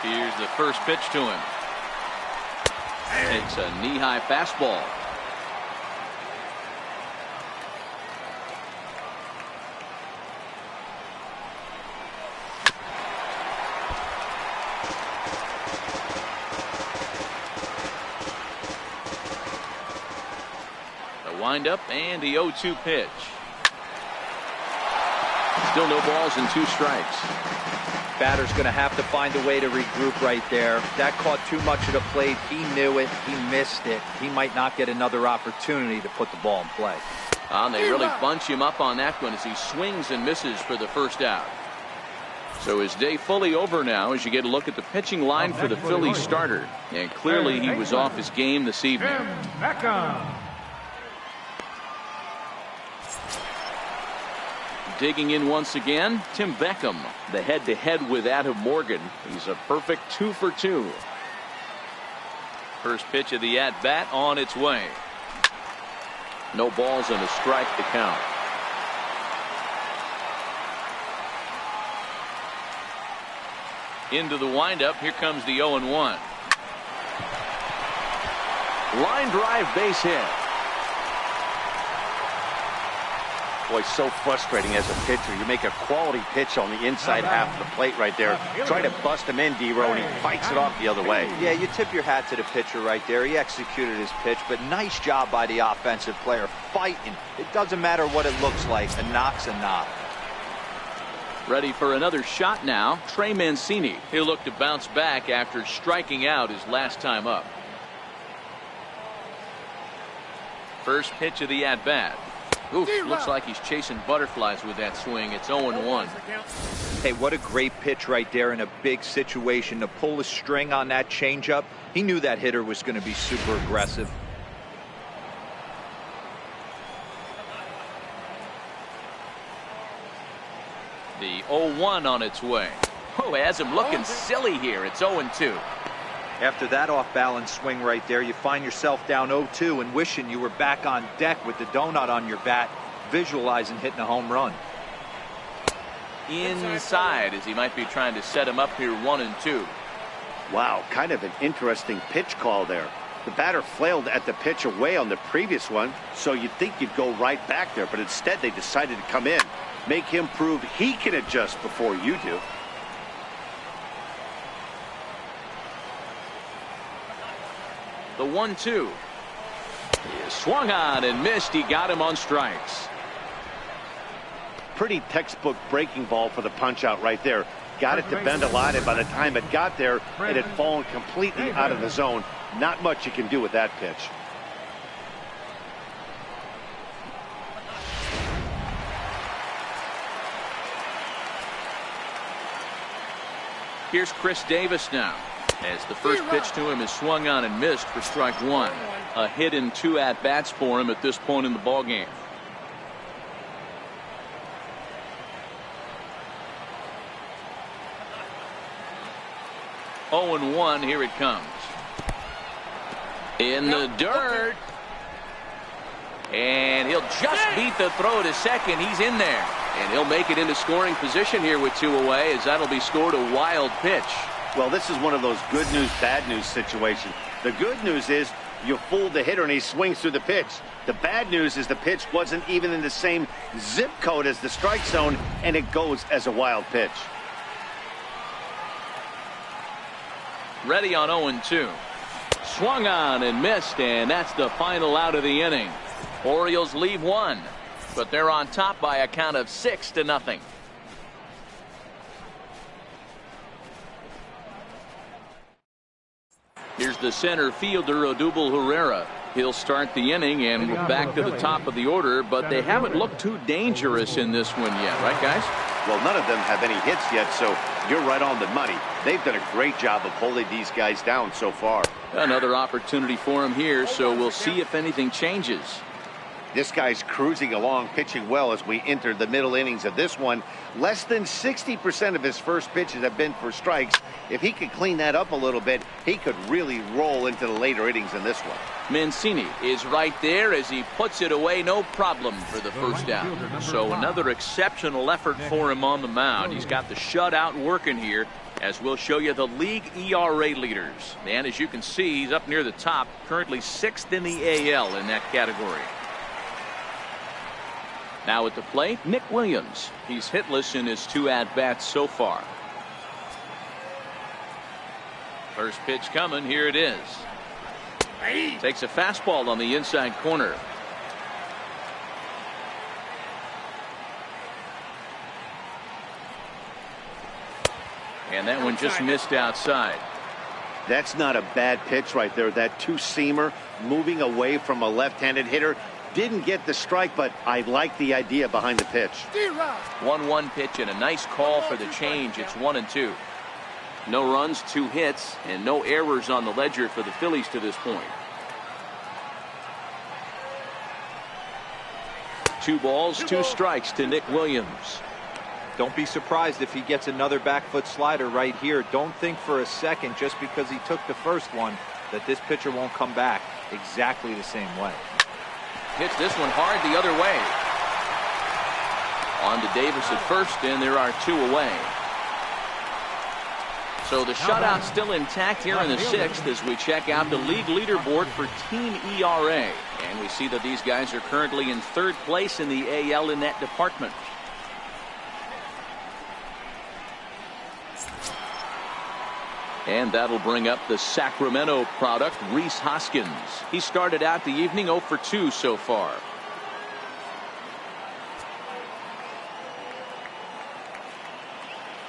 S1: Here's the first pitch to him. Takes a knee-high fastball. Wind-up and the 0-2 pitch. Still no balls and 2 strikes.
S3: Batter's going to have to find a way to regroup right there. That caught too much of the plate. He knew it. He missed it. He might not get another opportunity to put the ball in play.
S1: And they really bunch him up on that one as he swings and misses for the first out. So his day fully over now as you get a look at the pitching line for the Phillies starter. And clearly he was off his game this evening.
S4: Beckham.
S1: Digging in once again, Tim Beckham, the head-to-head with Adam Morgan. He's a perfect 2 for 2. First pitch of the at-bat on its way. No balls and a strike to count. Into the windup, here comes the 0-1. Line drive base hit.
S2: Boy, so frustrating as a pitcher. You make a quality pitch on the inside half of the plate right there. Try to bust him in, D-Row, and he fights it off the other way.
S3: Yeah, you tip your hat to the pitcher right there. He executed his pitch, but nice job by the offensive player fighting. It doesn't matter what it looks like. A knock's a knock.
S1: Ready for another shot now. Trey Mancini. He'll look to bounce back after striking out his last time up. First pitch of the at-bat. Oof, looks like he's chasing butterflies with that swing. It's 0-1.
S3: Hey, what a great pitch right there in a big situation to pull the string on that changeup. He knew that hitter was going to be super aggressive.
S1: The 0-1 on its way. Oh, has him looking silly here. It's 0-2.
S3: After that off-balance swing right there, you find yourself down 0-2 and wishing you were back on deck with the donut on your bat, visualizing hitting a home run.
S1: Inside, as he might be trying to set him up here 1-2.
S2: Wow, kind of an interesting pitch call there. The batter flailed at the pitch away on the previous one, so you'd think you'd go right back there, but instead they decided to come in, make him prove he can adjust before you do.
S1: The 1-2. He swung on and missed. He got him on strikes.
S2: Pretty textbook breaking ball for the punch out right there. Got it to bend a lot, and by the time it got there, it had fallen completely out of the zone. Not much you can do with that pitch.
S1: Here's Chris Davis now, as the first pitch to him is swung on and missed for strike one. A hit in 2 at-bats for him at this point in the ballgame. Oh, 0-1. Here it comes. In the dirt. And he'll just beat the throw to second. He's in there. And he'll make it into scoring position here with 2 away, as that'll be scored a wild pitch.
S2: Well, this is one of those good news, bad news situations. The good news is you fooled the hitter and he swings through the pitch. The bad news is the pitch wasn't even in the same zip code as the strike zone, and it goes as a wild pitch.
S1: Ready on 0-2. Swung on and missed, and that's the final out of the inning. Orioles leave 1, but they're on top by a count of 6-0. Here's the center fielder, Odubel Herrera. He'll start the inning, and we're back to the top of the order, but they haven't looked too dangerous in this one yet, right, guys?
S2: Well, none of them have any hits yet, so you're right on the money. They've done a great job of holding these guys down so far.
S1: Another opportunity for him here, so we'll see if anything changes.
S2: This guy's cruising along, pitching well as we enter the middle innings of this one. Less than 60% of his first pitches have been for strikes. If he could clean that up a little bit, he could really roll into the later innings in this one.
S1: Mancini is right there as he puts it away, no problem for the first out. So another exceptional effort for him on the mound. He's got the shutout working here, as we'll show you the league ERA leaders. And as you can see, he's up near the top, currently 6th in the AL in that category. Now at the plate, Nick Williams. He's hitless in his 2 at-bats so far. First pitch coming. Here it is. Takes a fastball on the inside corner. And that one just missed outside.
S2: That's not a bad pitch right there. That two-seamer moving away from a left-handed hitter. Didn't get the strike, but I like the idea behind the pitch.
S1: 1-1 pitch and a nice call for the change. It's 1-2. No runs, 2 hits, and no errors on the ledger for the Phillies to this point. 2 balls, 2 strikes to Nick Williams.
S3: Don't be surprised if he gets another back foot slider right here. Don't think for a second, just because he took the first one, that this pitcher won't come back exactly the same way.
S1: Hits this one hard the other way. On to Davis at first, and there are 2 away. So the shutout still intact here in the 6th as we check out the league leaderboard for team ERA. And we see that these guys are currently in 3rd place in the AL in that department. And that'll bring up the Sacramento product, Rhys Hoskins. He started out the evening 0 for 2 so far.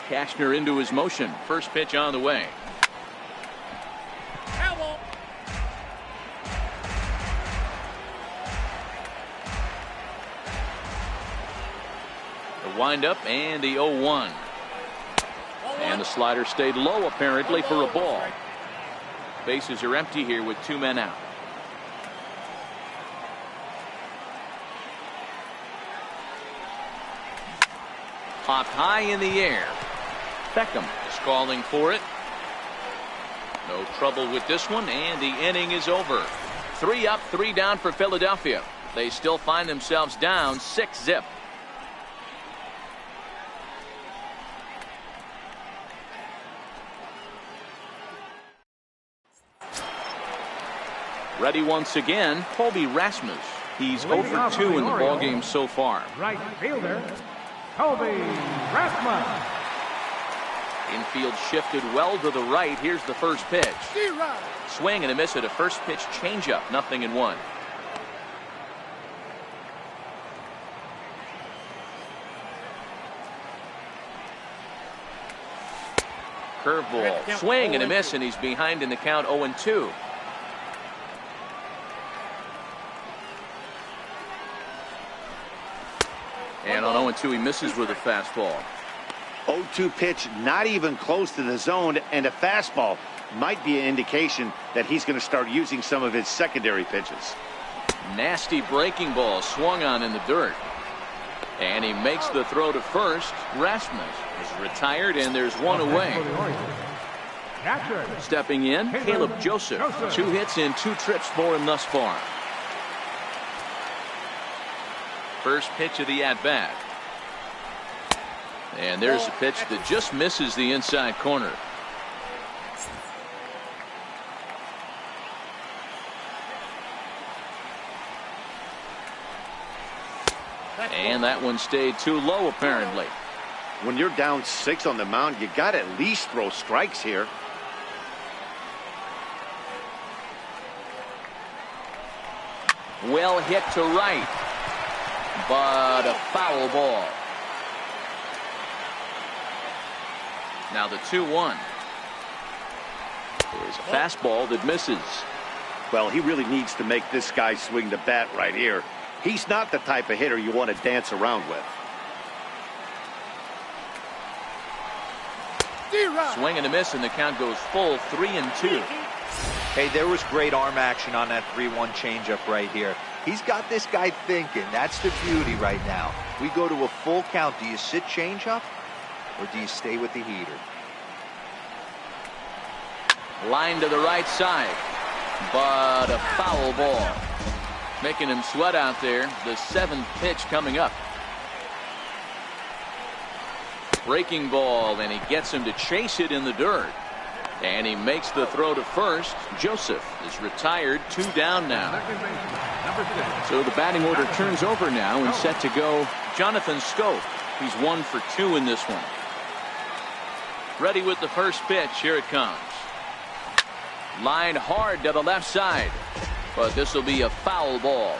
S1: Cashner into his motion. First pitch on the way. The windup and the 0-1. And the slider stayed low apparently for a ball. Bases are empty here with 2 men out. Popped high in the air. Beckham is calling for it. No trouble with this one, and the inning is over. 3 up, 3 down for Philadelphia. They still find themselves down 6-zip. Ready once again, Colby Rasmus. He's 0 for 2 in the ballgame so far.
S4: Right fielder, Colby Rasmus.
S1: Infield shifted well to the right. Here's the first pitch. Swing and a miss at a first pitch changeup. 0-1. Curveball. Swing and a miss, and he's behind in the count 0-2. And on 0-2, he misses with a fastball.
S2: 0-2 pitch, not even close to the zone, and a fastball might be an indication that he's going to start using some of his secondary pitches.
S1: Nasty breaking ball swung on in the dirt. And he makes the throw to first. Rasmus is retired, and there's 1 away. Stepping in, Caleb Joseph. 2 hits in 2 trips for him thus far. First pitch of the at-bat. And there's a pitch that just misses the inside corner. And that one stayed too low apparently.
S2: When you're down 6 on the mound, you got to at least throw strikes here.
S1: Well hit to right, but a foul ball. Now the 2-1 is a fastball that misses.
S2: Well, he really needs to make this guy swing the bat right here. He's not the type of hitter you want to dance around with.
S1: Swing and a miss, and the count goes full 3-2.
S3: Hey, there was great arm action on that 3-1 changeup right here. He's got this guy thinking. That's the beauty right now. We go to a full count. Do you sit changeup, or do you stay with the heater?
S1: Line to the right side, but a foul ball. Making him sweat out there. The 7th pitch coming up. Breaking ball, and he gets him to chase it in the dirt. And he makes the throw to first. Joseph is retired. 2 down now. So the batting order turns over now and set to go Jonathan Schoop. He's 1 for 2 in this one. Ready with the first pitch. Here it comes. Line hard to the left side, but this will be a foul ball.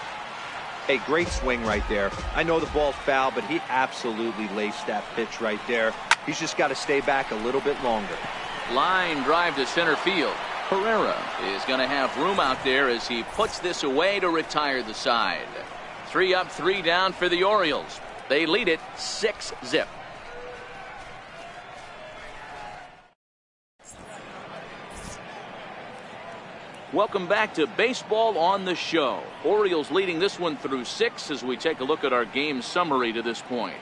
S3: A great swing right there. I know the ball's foul, but he absolutely laced that pitch right there. He's just got to stay back a little bit longer.
S1: Line drive to center field. Herrera is going to have room out there as he puts this away to retire the side. 3 up, 3 down for the Orioles. They lead it 6-zip. Welcome back to Baseball on the Show. Orioles leading this one through 6 as we take a look at our game summary to this point.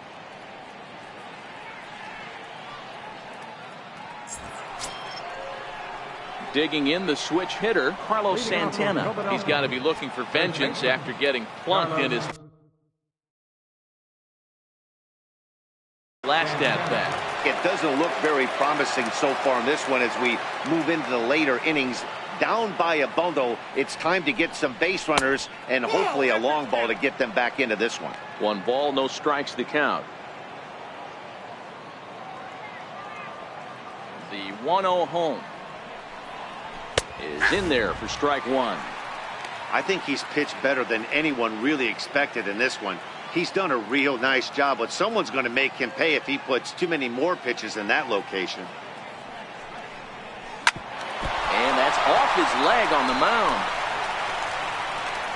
S1: Digging in, the switch hitter, Carlos Santana. He's got to be looking for vengeance after getting plunked in his last at-bat.
S2: It doesn't look very promising so far in this one as we move into the later innings. Down by a bundle, it's time to get some base runners and hopefully a long ball to get them back into this one.
S1: 1 ball, no strikes to count. The 1-0 home is in there for strike 1.
S2: I think he's pitched better than anyone really expected in this one. He's done a real nice job, but someone's going to make him pay if he puts too many more pitches in that location.
S1: And that's off his leg on the mound.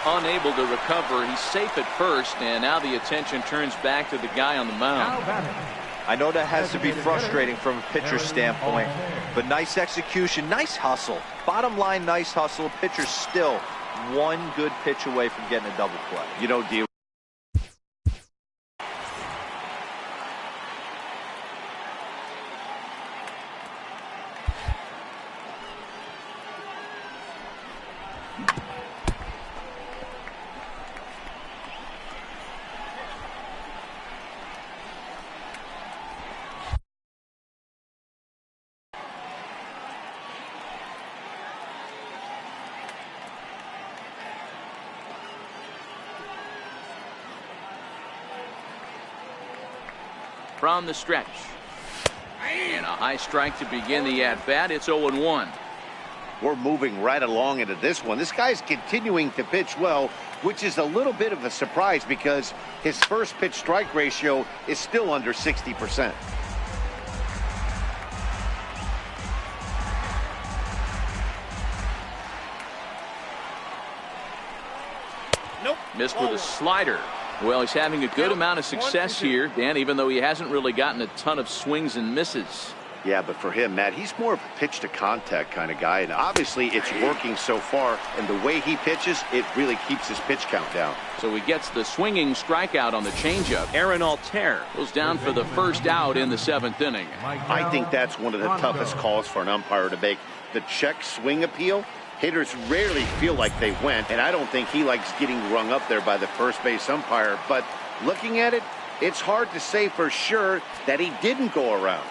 S1: unable to recover. He's safe at first, and now the attention turns back to the guy on the mound.
S3: I know that has to be frustrating from a pitcher's standpoint, but nice execution, nice hustle. Bottom line, nice hustle. Pitcher's still one good pitch away from getting a double play.
S2: You know, D.
S1: From the stretch. And a high strike to begin the at-bat. It's 0-1.
S2: We're moving right along into this one. This guy's continuing to pitch well, which is a little bit of a surprise because his first pitch strike ratio is still under 60%.
S5: Nope.
S1: Missed with a slider. Well, he's having a good amount of success here, Dan, even though he hasn't really gotten a ton of swings and misses.
S2: Yeah, but for him, Matt, he's more of a pitch to contact kind of guy, and obviously it's working so far, and the way he pitches, it really keeps his pitch count down.
S1: So he gets the swinging strikeout on the changeup. Aaron Altair goes down for the first out in the 7th inning.
S2: I think that's one of the toughest calls for an umpire to make. The check swing appeal. Hitters rarely feel like they went, and I don't think he likes getting rung up there by the first base umpire. But looking at it, it's hard to say for sure that he didn't go around.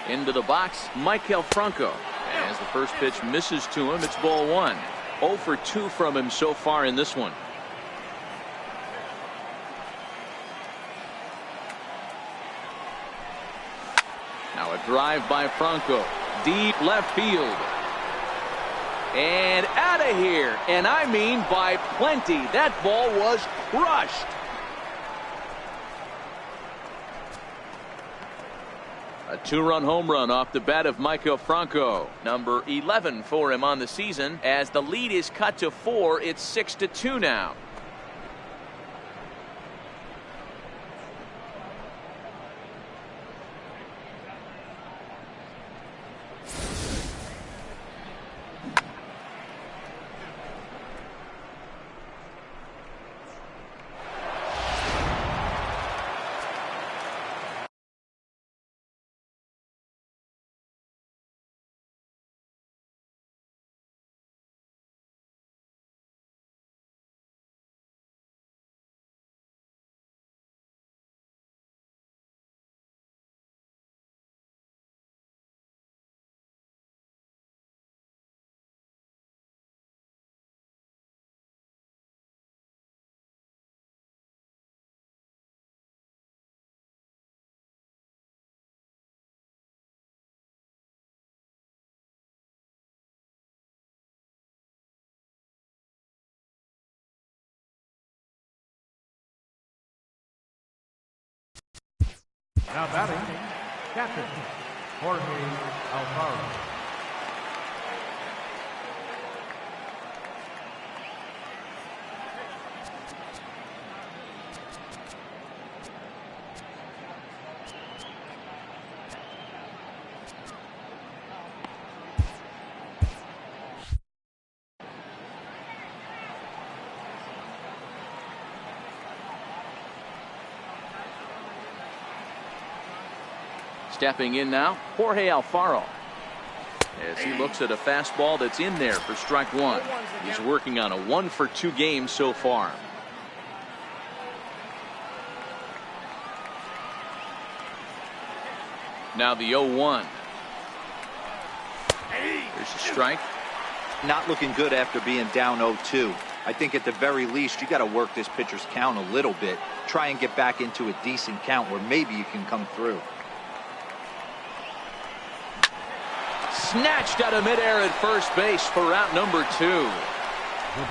S1: Into the box, Maikel Franco. As the first pitch misses to him, it's ball 1. 0 for 2 from him so far in this one. Now a drive by Franco. Deep left field. And out of here. And I mean by plenty. That ball was crushed. A 2-run home run off the bat of Maikel Franco. Number 11 for him on the season. As the lead is cut to 4, it's 6-2 now.
S4: Now batting, captain, Jorge Alfaro.
S1: Stepping in now, Jorge Alfaro. As he looks at a fastball that's in there for strike 1. He's working on a 1-for-2 game so far. Now the 0-1. There's a strike.
S3: Not looking good after being down 0-2. I think at the very least you got to work this pitcher's count a little bit. Try and get back into a decent count where maybe you can come through.
S1: Snatched out of midair at first base for out number 2.
S4: The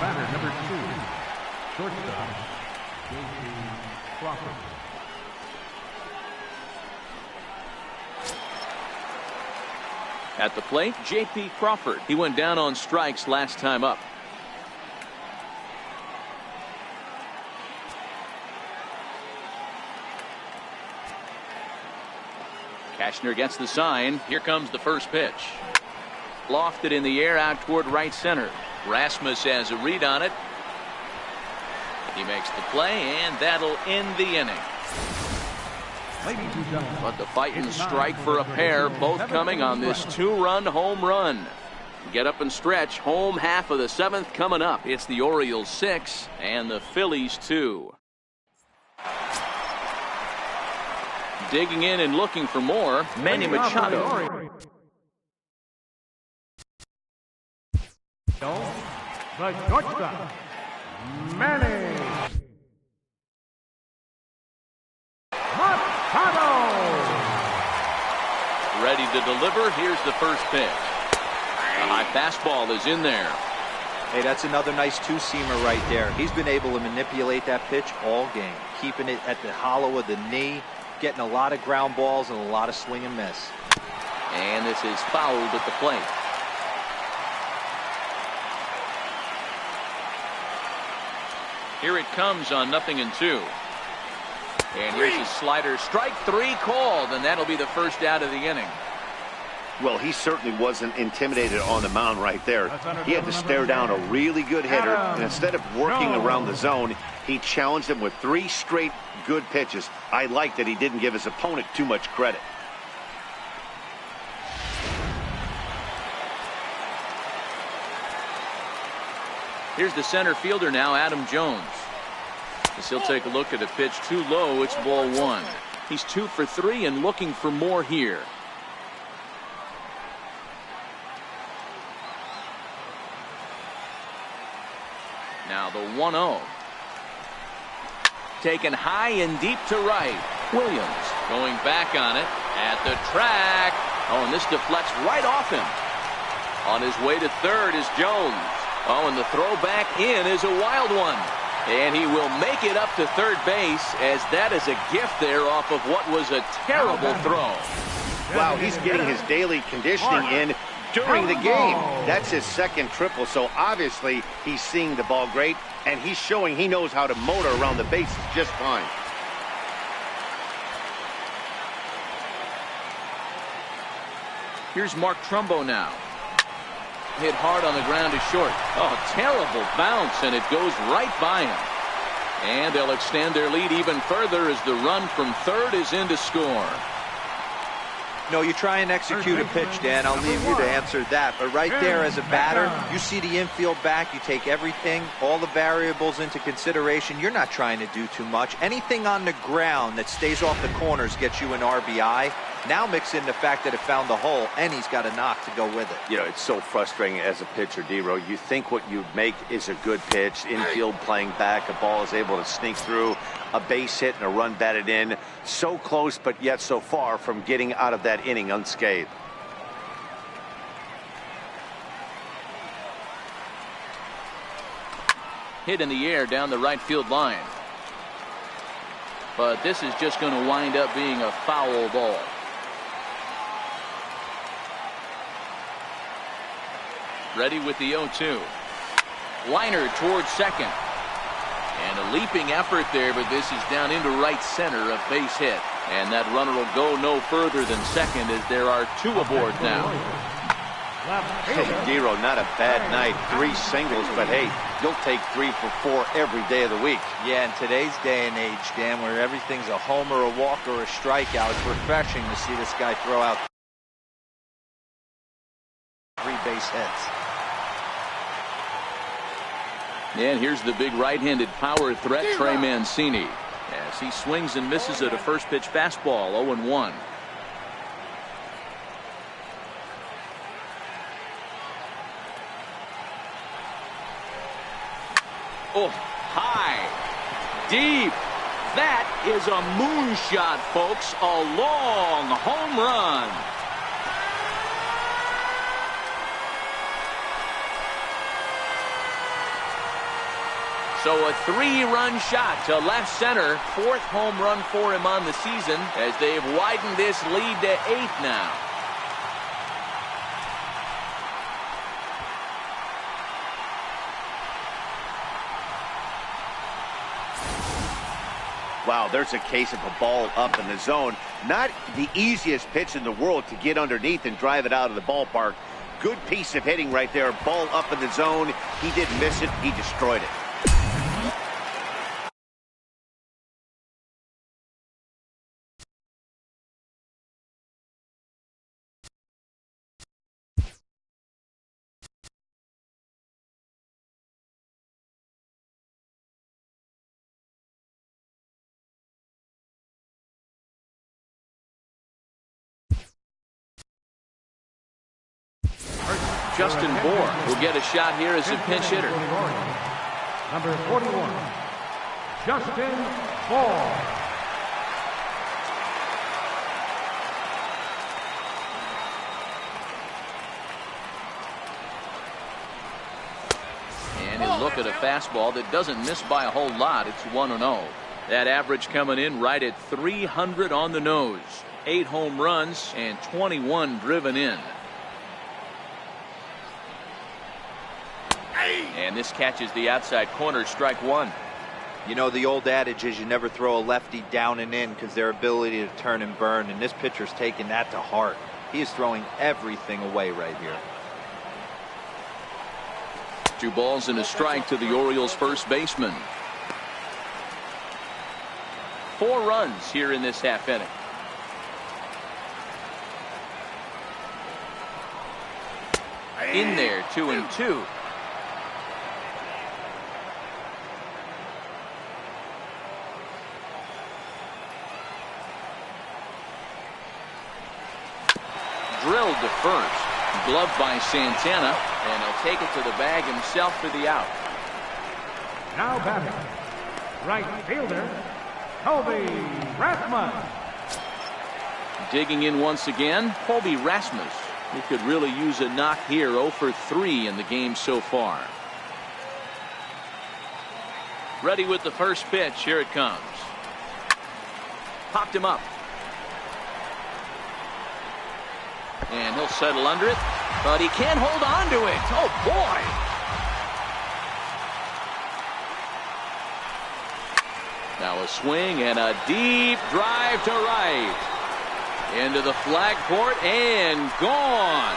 S4: batter, number 2, shortstop, J.P. Crawford.
S1: At the plate, J.P. Crawford. He went down on strikes last time up. Cashner gets the sign. Here comes the first pitch. Lofted in the air out toward right center. Rasmus has a read on it. He makes the play, and that'll end the inning. But the fight and strike for a pair, both coming on this 2-run home run. Get up and stretch. Home half of the 7th coming up. It's the Orioles 6 and the Phillies 2. Digging in and looking for more, Manny Machado.
S4: The shortstop, Manny Machado.
S1: Ready to deliver. Here's the first pitch. A high fastball is in there.
S3: Hey, that's another nice two-seamer right there. He's been able to manipulate that pitch all game, keeping it at the hollow of the knee, getting a lot of ground balls and a lot of swing and miss.
S1: And this is fouled at the plate. Here it comes on 0-2. And here's his slider. Strike 3 called, and that'll be the first out of the inning.
S2: Well, he certainly wasn't intimidated on the mound right there. He had to stare down a really good hitter, and instead of working around the zone, he challenged him with 3 straight good pitches. I like that he didn't give his opponent too much credit.
S1: Here's the center fielder now, Adam Jones. As he'll take a look at a pitch too low, it's ball 1. He's 2 for 3 and looking for more here. Now the 1-0. Taken high and deep to right. Williams going back on it at the track. Oh, and this deflects right off him. On his way to third is Jones. Oh, and the throw back in is a wild one. And he will make it up to third base, as that is a gift there off of what was a terrible throw.
S2: Wow, he's getting his daily conditioning in during the game. That's his second triple, so obviously he's seeing the ball great, and he's showing he knows how to motor around the bases just fine.
S1: Here's Mark Trumbo now. Hit hard on the ground to short. Oh, terrible bounce, and it goes right by him. And they'll extend their lead even further as the run from third is in to score.
S3: No, you try and execute a pitch, Dan. I'll leave you to answer that. But right there as a batter, you see the infield back. You take everything, all the variables into consideration. You're not trying to do too much. Anything on the ground that stays off the corners gets you an RBI. Now mix in the fact that it found the hole, and he's got a knock to go with it.
S2: You know, it's so frustrating as a pitcher, D-Row. You think what you make is a good pitch, infield playing back, a ball is able to sneak through, a base hit and a run batted in. So close, but yet so far from getting out of that inning unscathed.
S1: Hit in the air down the right field line. But this is just going to wind up being a foul ball. Ready with the 0-2. Liner towards second. And a leaping effort there, but this is down into right center, a base hit. And that runner will go no further than second, as there are 2 aboard now.
S2: Hey, D-Row, not a bad night. 3 singles, but hey, you'll take 3 for 4 every day of the week.
S3: Yeah, in today's day and age, Dan, where everything's a homer, a walk, or a strikeout, it's refreshing to see this guy throw out 3 base hits.
S1: And here's the big right-handed power threat, Trey Mancini, as he swings and misses at a first pitch fastball. 0-1. Oh, high, deep. That is a moonshot, folks. A long home run. So a 3-run shot to left center. 4th home run for him on the season, as they've widened this lead to 8 now.
S2: Wow, there's a case of a ball up in the zone. Not the easiest pitch in the world to get underneath and drive it out of the ballpark. Good piece of hitting right there. Ball up in the zone. He didn't miss it. He destroyed it.
S1: Justin Bour will get a shot here as a pinch hitter.
S4: Number 41, Justin Bour.
S1: And he'll look at a fastball that doesn't miss by a whole lot. It's 1-0. That average coming in right at 300 on the nose. 8 home runs and 21 driven in. And this catches the outside corner, strike one.
S3: You know, the old adage is you never throw a lefty down and in because their ability to turn and burn, and this pitcher's taking that to heart. He is throwing everything away right here.
S1: 2 balls and a strike to the Orioles first baseman. 4 runs here in this half inning. In there, 2-2. Drilled to first. Gloved by Santana, and he'll take it to the bag himself for the out.
S4: Now batting, right fielder, Colby Rasmus.
S1: Digging in once again, Colby Rasmus. He could really use a knock here. 0 for 3 in the game so far. Ready with the first pitch. Here it comes. Popped him up. And he'll settle under it, but he can't hold on to it. Oh, boy. Now a swing and a deep drive to right. Into the flag court and gone.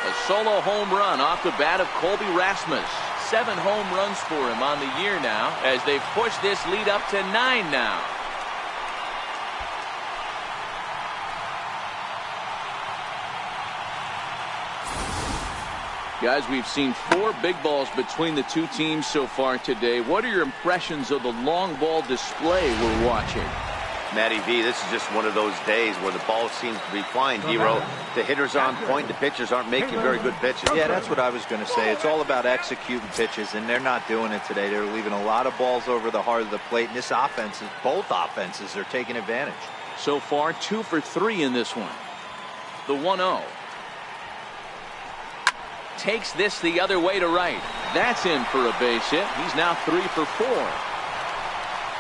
S1: A solo home run off the bat of Colby Rasmus. 7 home runs for him on the year now as they've pushed this lead up to 9 now. Guys, we've seen 4 big balls between the 2 teams so far today. What are your impressions of the long ball display we're watching?
S2: Matty V, this is just one of those days where the ball seems to be flying, Hero. The hitters on point, the pitchers aren't making very good pitches.
S3: Yeah, that's what I was going to say. It's all about executing pitches, and they're not doing it today. They're leaving a lot of balls over the heart of the plate, and this offense, both offenses are taking advantage.
S1: So far, 2 for 3 in this one. The 1-0. Takes this the other way to right. That's in for a base hit. He's now 3 for 4.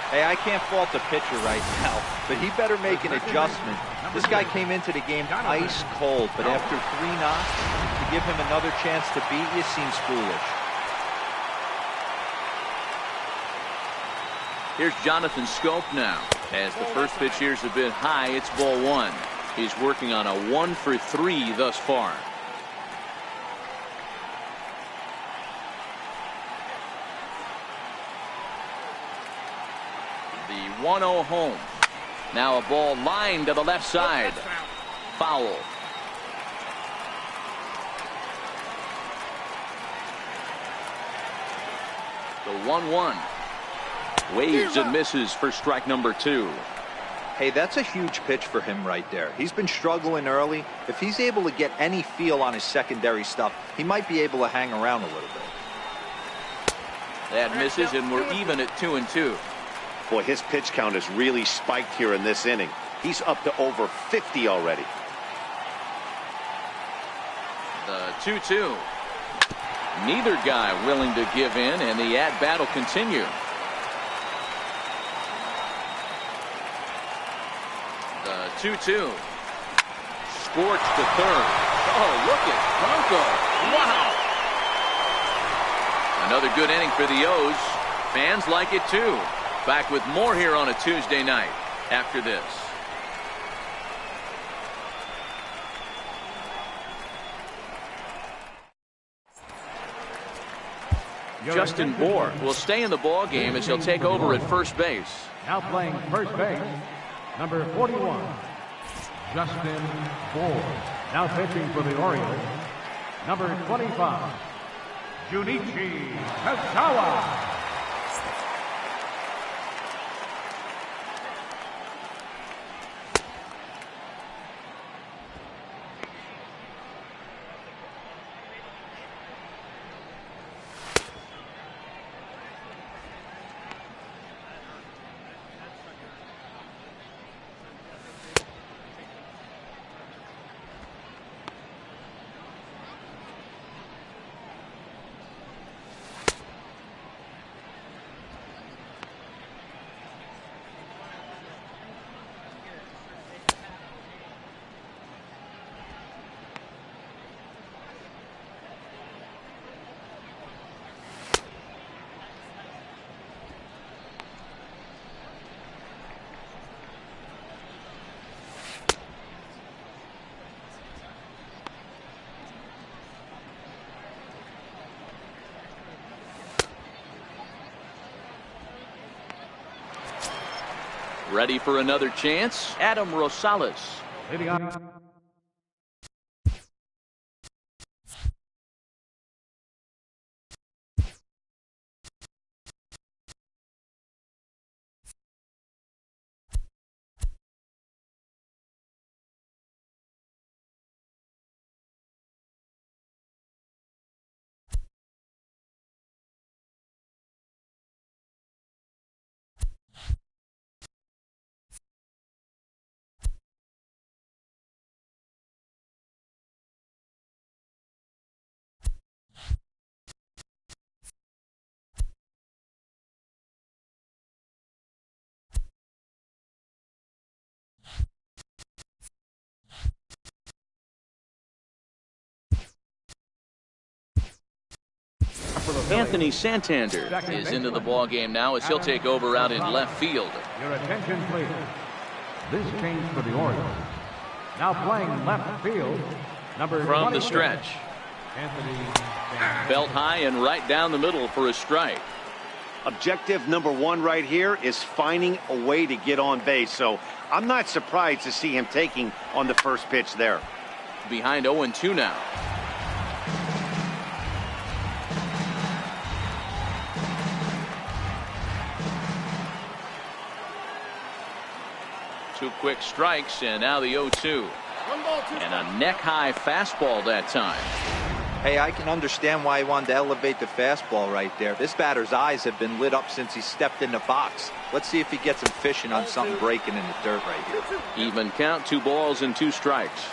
S3: Hey, I can't fault the pitcher right now, but he better make an adjustment. This guy came into the game ice cold, but after 3 knocks, to give him another chance to beat you seems foolish.
S1: Here's Jonathan Schoop now. As the first pitch here's a bit high, it's ball 1. He's working on a 1 for 3 thus far. The 1-0 home. Now a ball lined to the left side. Foul. The 1-1. Waves and misses for strike number 2.
S3: Hey, that's a huge pitch for him right there. He's been struggling early. If he's able to get any feel on his secondary stuff, he might be able to hang around a little bit.
S1: That misses, and we're even at 2-2.
S2: Boy, his pitch count has really spiked here in this inning. He's up to over 50 already.
S1: The 2-2. Neither guy willing to give in, and the at-bat will continue. The 2-2. Scorched to third. Oh, look at Trumbo. Wow. Another good inning for the O's. Fans like it too. Back with more here on a Tuesday night after this. Justin Bour will stay in the ball game as he'll take over at first base.
S4: Now playing first base, number 41, Justin Bour. Now pitching for the Orioles, number 25, Junichi Kasawa.
S1: Ready for another chance, Adam Rosales.
S4: Leading on.
S1: Anthony Santander is into the ball game now as he'll take over out in left field.
S4: Your attention, please. This change for the Orioles. Now playing left field, number
S1: From the
S4: 26,
S1: stretch.
S4: Anthony Santander.
S1: Belt high and right down the middle for a strike.
S2: Objective number one right here is finding a way to get on base. So I'm not surprised to see him taking on the first pitch there.
S1: Behind 0-2 now. Two quick strikes, and now the 0-2. And a neck-high fastball that time.
S3: Hey, I can understand why he wanted to elevate the fastball right there. This batter's eyes have been lit up since he stepped in the box. Let's see if he gets him fishing on something breaking in the dirt right here.
S1: Even count, 2 balls and 2 strikes.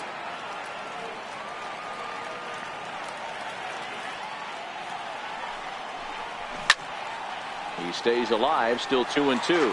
S1: He stays alive, still 2-2.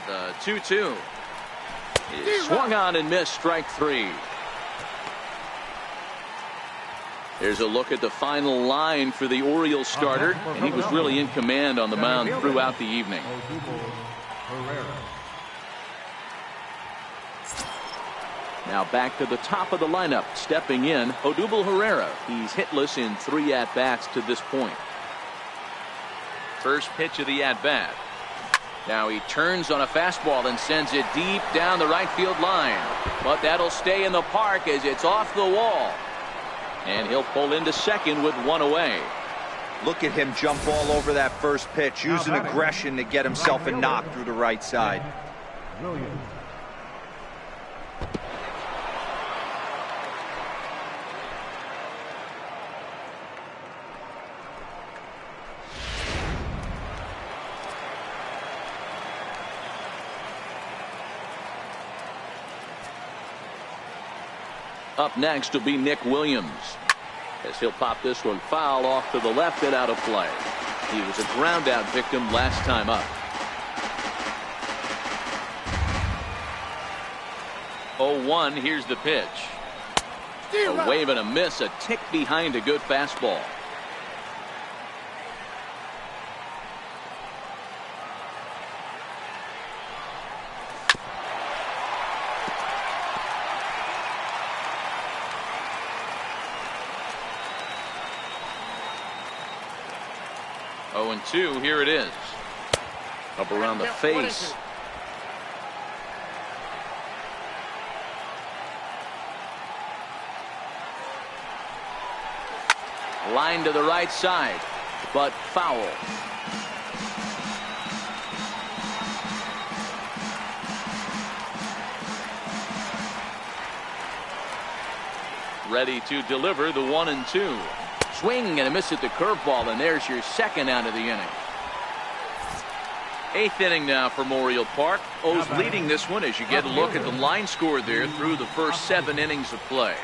S1: The 2-2 is swung on and missed, strike 3. There's a look at the final line for the Orioles starter, and he was really in command on the mound throughout the evening.
S4: Odubel Herrera.
S1: Now back to the top of the lineup, stepping in, Odubel Herrera. He's hitless in 3 at-bats to this point. First pitch of the at-bat. Now he turns on a fastball and sends it deep down the right field line. But that'll stay in the park as it's off the wall. And he'll pull into second with 1 away.
S3: Look at him jump all over that first pitch, using aggression to get himself a knock through the right side.
S4: Williams.
S1: Up next will be Nick Williams, as he'll pop this one foul off to the left and out of play. He was a ground out victim last time up. 0-1, here's the pitch. A wave and a miss, a tick behind a good fastball. Oh, and 2, here it is. Up around the face. Line to the right side, but foul. Ready to deliver the 1-2. Swing and a miss at the curveball, and there's your second out of the inning. 8th inning now for Memorial Park. O's leading this one as you get a look at the line score there through the first 7 innings of play.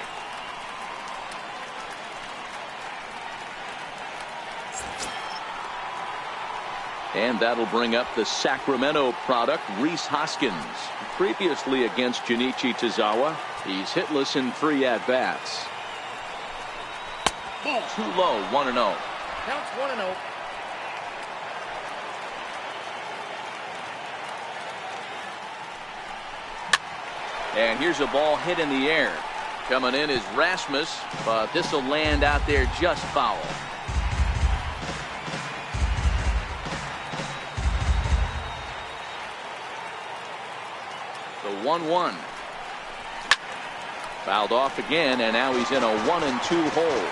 S1: And that'll bring up the Sacramento product, Rhys Hoskins. Previously against Junichi Tazawa, he's hitless in 3 at-bats. Too low, 1-0.
S5: Counts 1-0.
S1: And here's a ball hit in the air. Coming in is Rasmus, but this will land out there just foul. The 1-1. Fouled off again, and now he's in a 1-2 hole.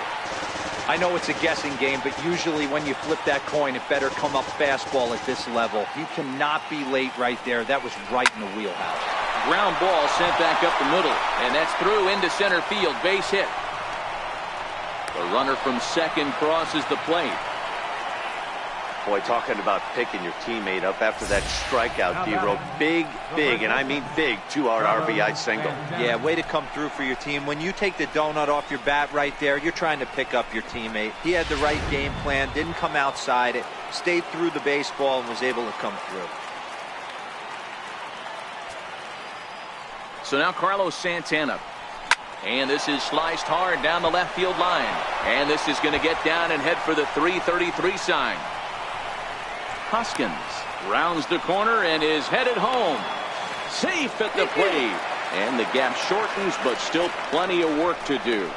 S3: I know it's a guessing game, but usually when you flip that coin, it better come up fastball at this level. You cannot be late right there. That was right in the wheelhouse.
S1: Ground ball sent back up the middle, and that's through into center field. Base hit. The runner from second crosses the plate.
S2: Boy, talking about picking your teammate up after that strikeout, D-Row. Big, and I mean big, 2-out RBI single.
S3: Yeah, way to come through for your team. When you take the donut off your bat right there, you're trying to pick up your teammate. He had the right game plan, didn't come outside it, stayed through the baseball, and was able to come through.
S1: So now Carlos Santana. And this is sliced hard down the left field line. And this is going to get down and head for the 333 sign. Hoskins rounds the corner and is headed home. Safe at the plate. And the gap shortens, but still plenty of work to do.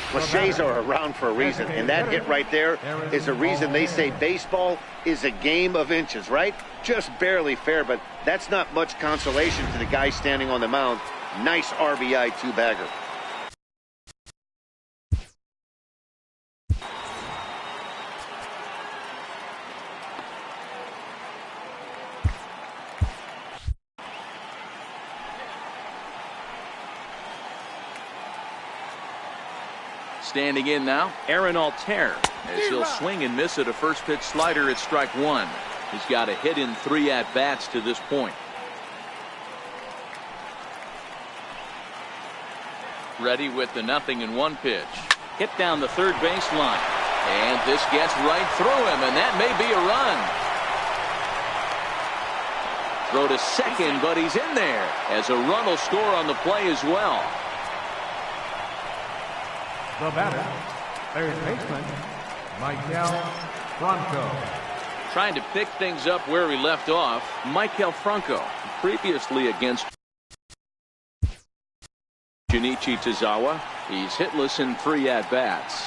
S2: Cliches are around for a reason, and that hit right there is the reason they say baseball is a game of inches, right? Just barely fair, but that's not much consolation to the guy standing on the mound. Nice RBI two-bagger.
S1: Standing in now, Aaron Altair, as he'll swing and miss at a first pitch slider at strike 1. He's got a hit in 3 at-bats to this point. Ready with the 0-1 pitch. Hit down the third baseline. And this gets right through him, and that may be a run. Throw to second, but he's in there, as a run will score on the play as well.
S4: The batter, third baseman, Michael Franco.
S1: Trying to pick things up where we left off, Michael Franco, previously against Junichi Tazawa. He's hitless in 3 at-bats.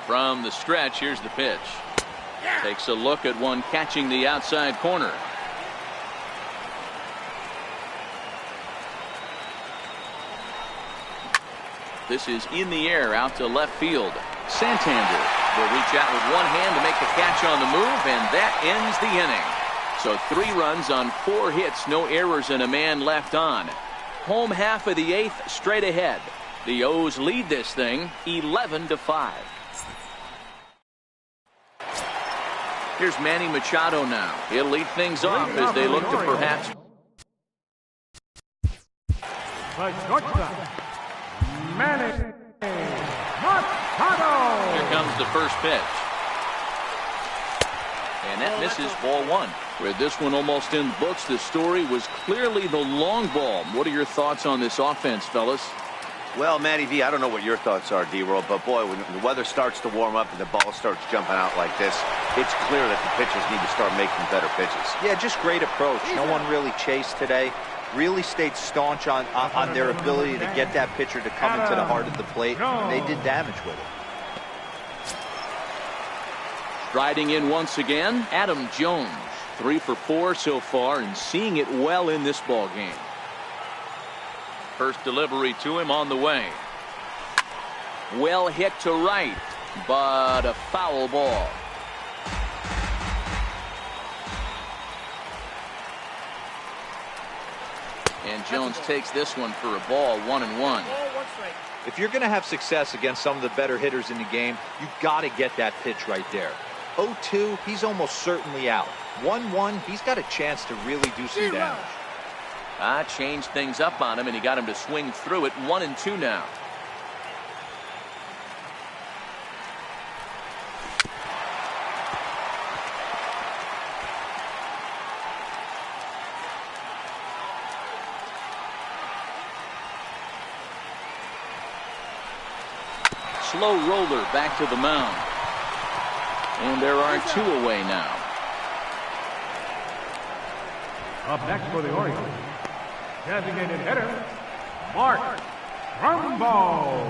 S1: From the stretch, here's the pitch. Takes a look at one catching the outside corner. This is in the air out to left field. Santander will reach out with one hand to make the catch on the move, and that ends the inning. So 3 runs on 4 hits, no errors, and a man left on. Home half of the 8th straight ahead. The O's lead this thing 11-5. Here's Manny Machado now. He'll lead things off as they look to perhaps.
S4: The shortstop, Manny Machado.
S1: Here comes the first pitch. And that misses, ball 1. With this one almost in the books, the story was clearly the long ball. What are your thoughts on this offense, fellas?
S2: Well, Matty V, I don't know what your thoughts are, D-Roll, but boy, when the weather starts to warm up and the ball starts jumping out like this, it's clear that the pitchers need to start making better pitches.
S3: Yeah, just great approach. No one really chased today. Really stayed staunch on their ability to get that pitcher to come into the heart of the plate. And they did damage with it.
S1: Striding in once again, Adam Jones. 3 for 4 so far and seeing it well in this ball game. First delivery to him on the way. Well hit to right, but a foul ball. And Jones takes this one for a ball, 1-1.
S3: If you're going to have success against some of the better hitters in the game, you got to get that pitch right there. 0-2, he's almost certainly out. 1-1, he's got a chance to really do some damage.
S1: Changed things up on him, and he got him to swing through it. 1-2 now. Slow roller back to the mound. And there are 2 away now.
S4: Up next for the Orioles, designated hitter, Trumbo.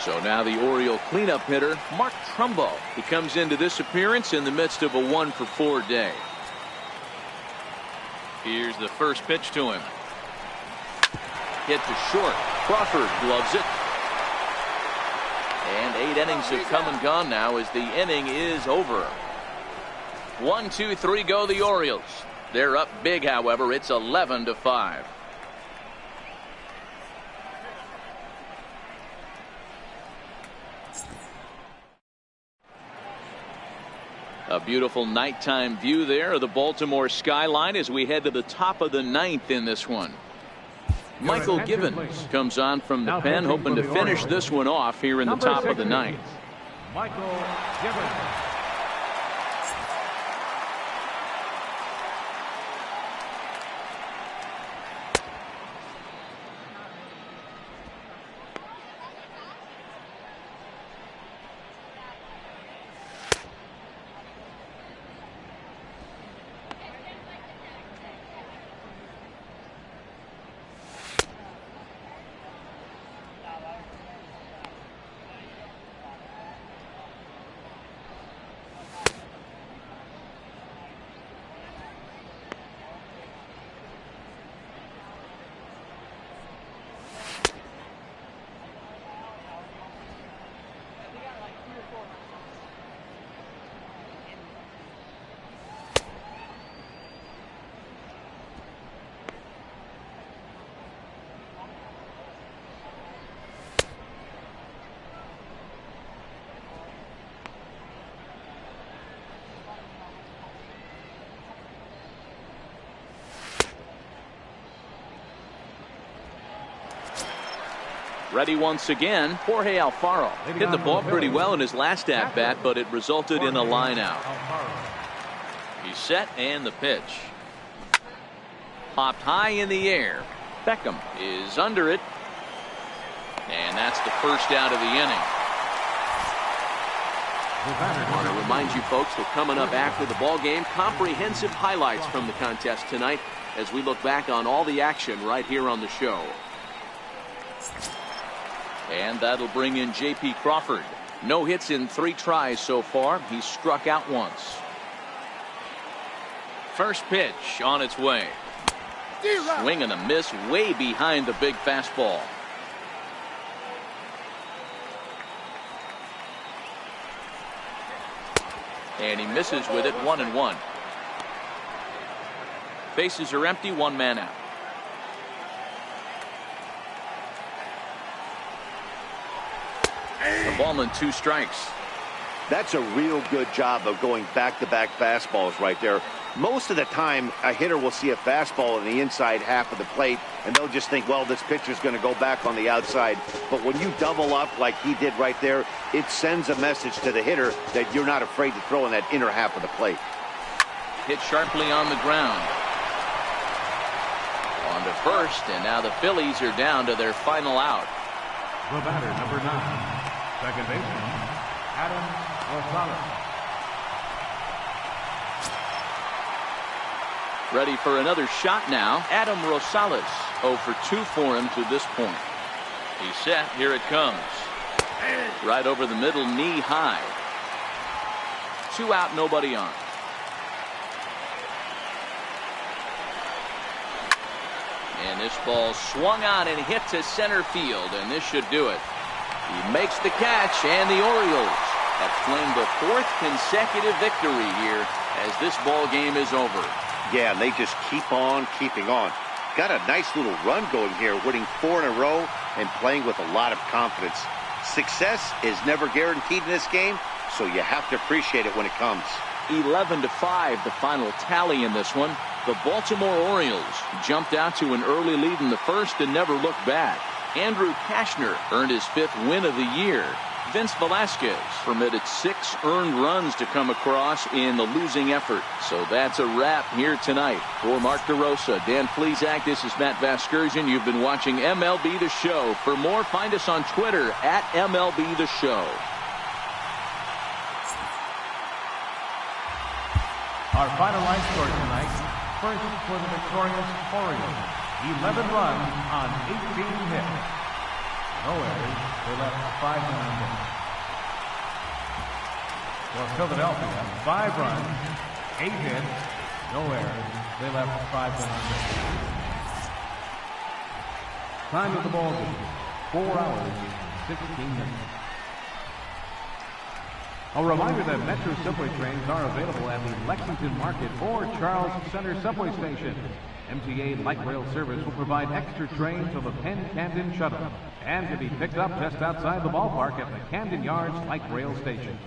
S1: So now the Oriole cleanup hitter, Trumbo. He comes into this appearance in the midst of a 1 for 4 day. Here's the first pitch to him. Hit to short. Crawford gloves it. And 8 innings have come and gone now as the inning is over. 1, 2, 3 go the Orioles. They're up big, however. It's 11-5. A beautiful nighttime view there of the Baltimore skyline as we head to the top of the 9th in this one. Michael Givens comes on from the pen, hoping to finish this one off here in the top of the 9th.
S4: Michael Givens.
S1: Ready once again, Jorge Alfaro. Hit the ball pretty well in his last at-bat, but it resulted in a line out. He's set, and the pitch. Popped high in the air. Beckham is under it. And that's the first out of the inning. I want to remind you folks that coming up after the ball game, comprehensive highlights from the contest tonight as we look back on all the action right here on the show. And that'll bring in J.P. Crawford. No hits in 3 tries so far. He's struck out once. First pitch on its way. Swing and a miss way behind the big fastball. And he misses with it. 1-1. Bases are empty. 1 man out. The ball and 2 strikes.
S2: That's a real good job of going back-to-back fastballs right there. Most of the time, a hitter will see a fastball in the inside half of the plate, and they'll just think, well, this pitcher's going to go back on the outside. But when you double up like he did right there, it sends a message to the hitter that you're not afraid to throw in that inner half of the plate.
S1: Hit sharply on the ground. On to first, and now the Phillies are down to their final out.
S4: The batter, number 9, second baseman, Adam Rosales.
S1: Ready for another shot now. Adam Rosales. 0 for 2 for him to this point. He's set. Here it comes. Right over the middle, knee high. 2 out, nobody on. And this ball swung on and hit to center field, and this should do it. He makes the catch, and the Orioles have claimed the 4th consecutive victory here as this ball game is over.
S2: Yeah, and they just keep on keeping on. Got a nice little run going here, winning 4 in a row and playing with a lot of confidence. Success is never guaranteed in this game, so you have to appreciate it when it comes.
S1: 11-5, the final tally in this one. The Baltimore Orioles jumped out to an early lead in the first and never looked back. Andrew Cashner earned his 5th win of the year. Vince Velasquez permitted 6 earned runs to come across in the losing effort. So that's a wrap here tonight. For Mark DeRosa, Dan Plesac, this is Matt Vasgersian. You've been watching MLB The Show. For more, find us on Twitter at MLB The Show.
S4: Our final line score tonight. First for the victorious Orioles. 11 runs on 18 hits. No errors. They left 5 men on base. For Philadelphia, 5 runs, 8 hits, no errors. They left 5 men on base. Time of the ball game, 4 hours, 16 minutes. A reminder that Metro subway trains are available at the Lexington Market or Charles Center subway station. MTA Light Rail Service will provide extra trains on the Penn Camden Shuttle and can be picked up just outside the ballpark at the Camden Yards Light Rail Station.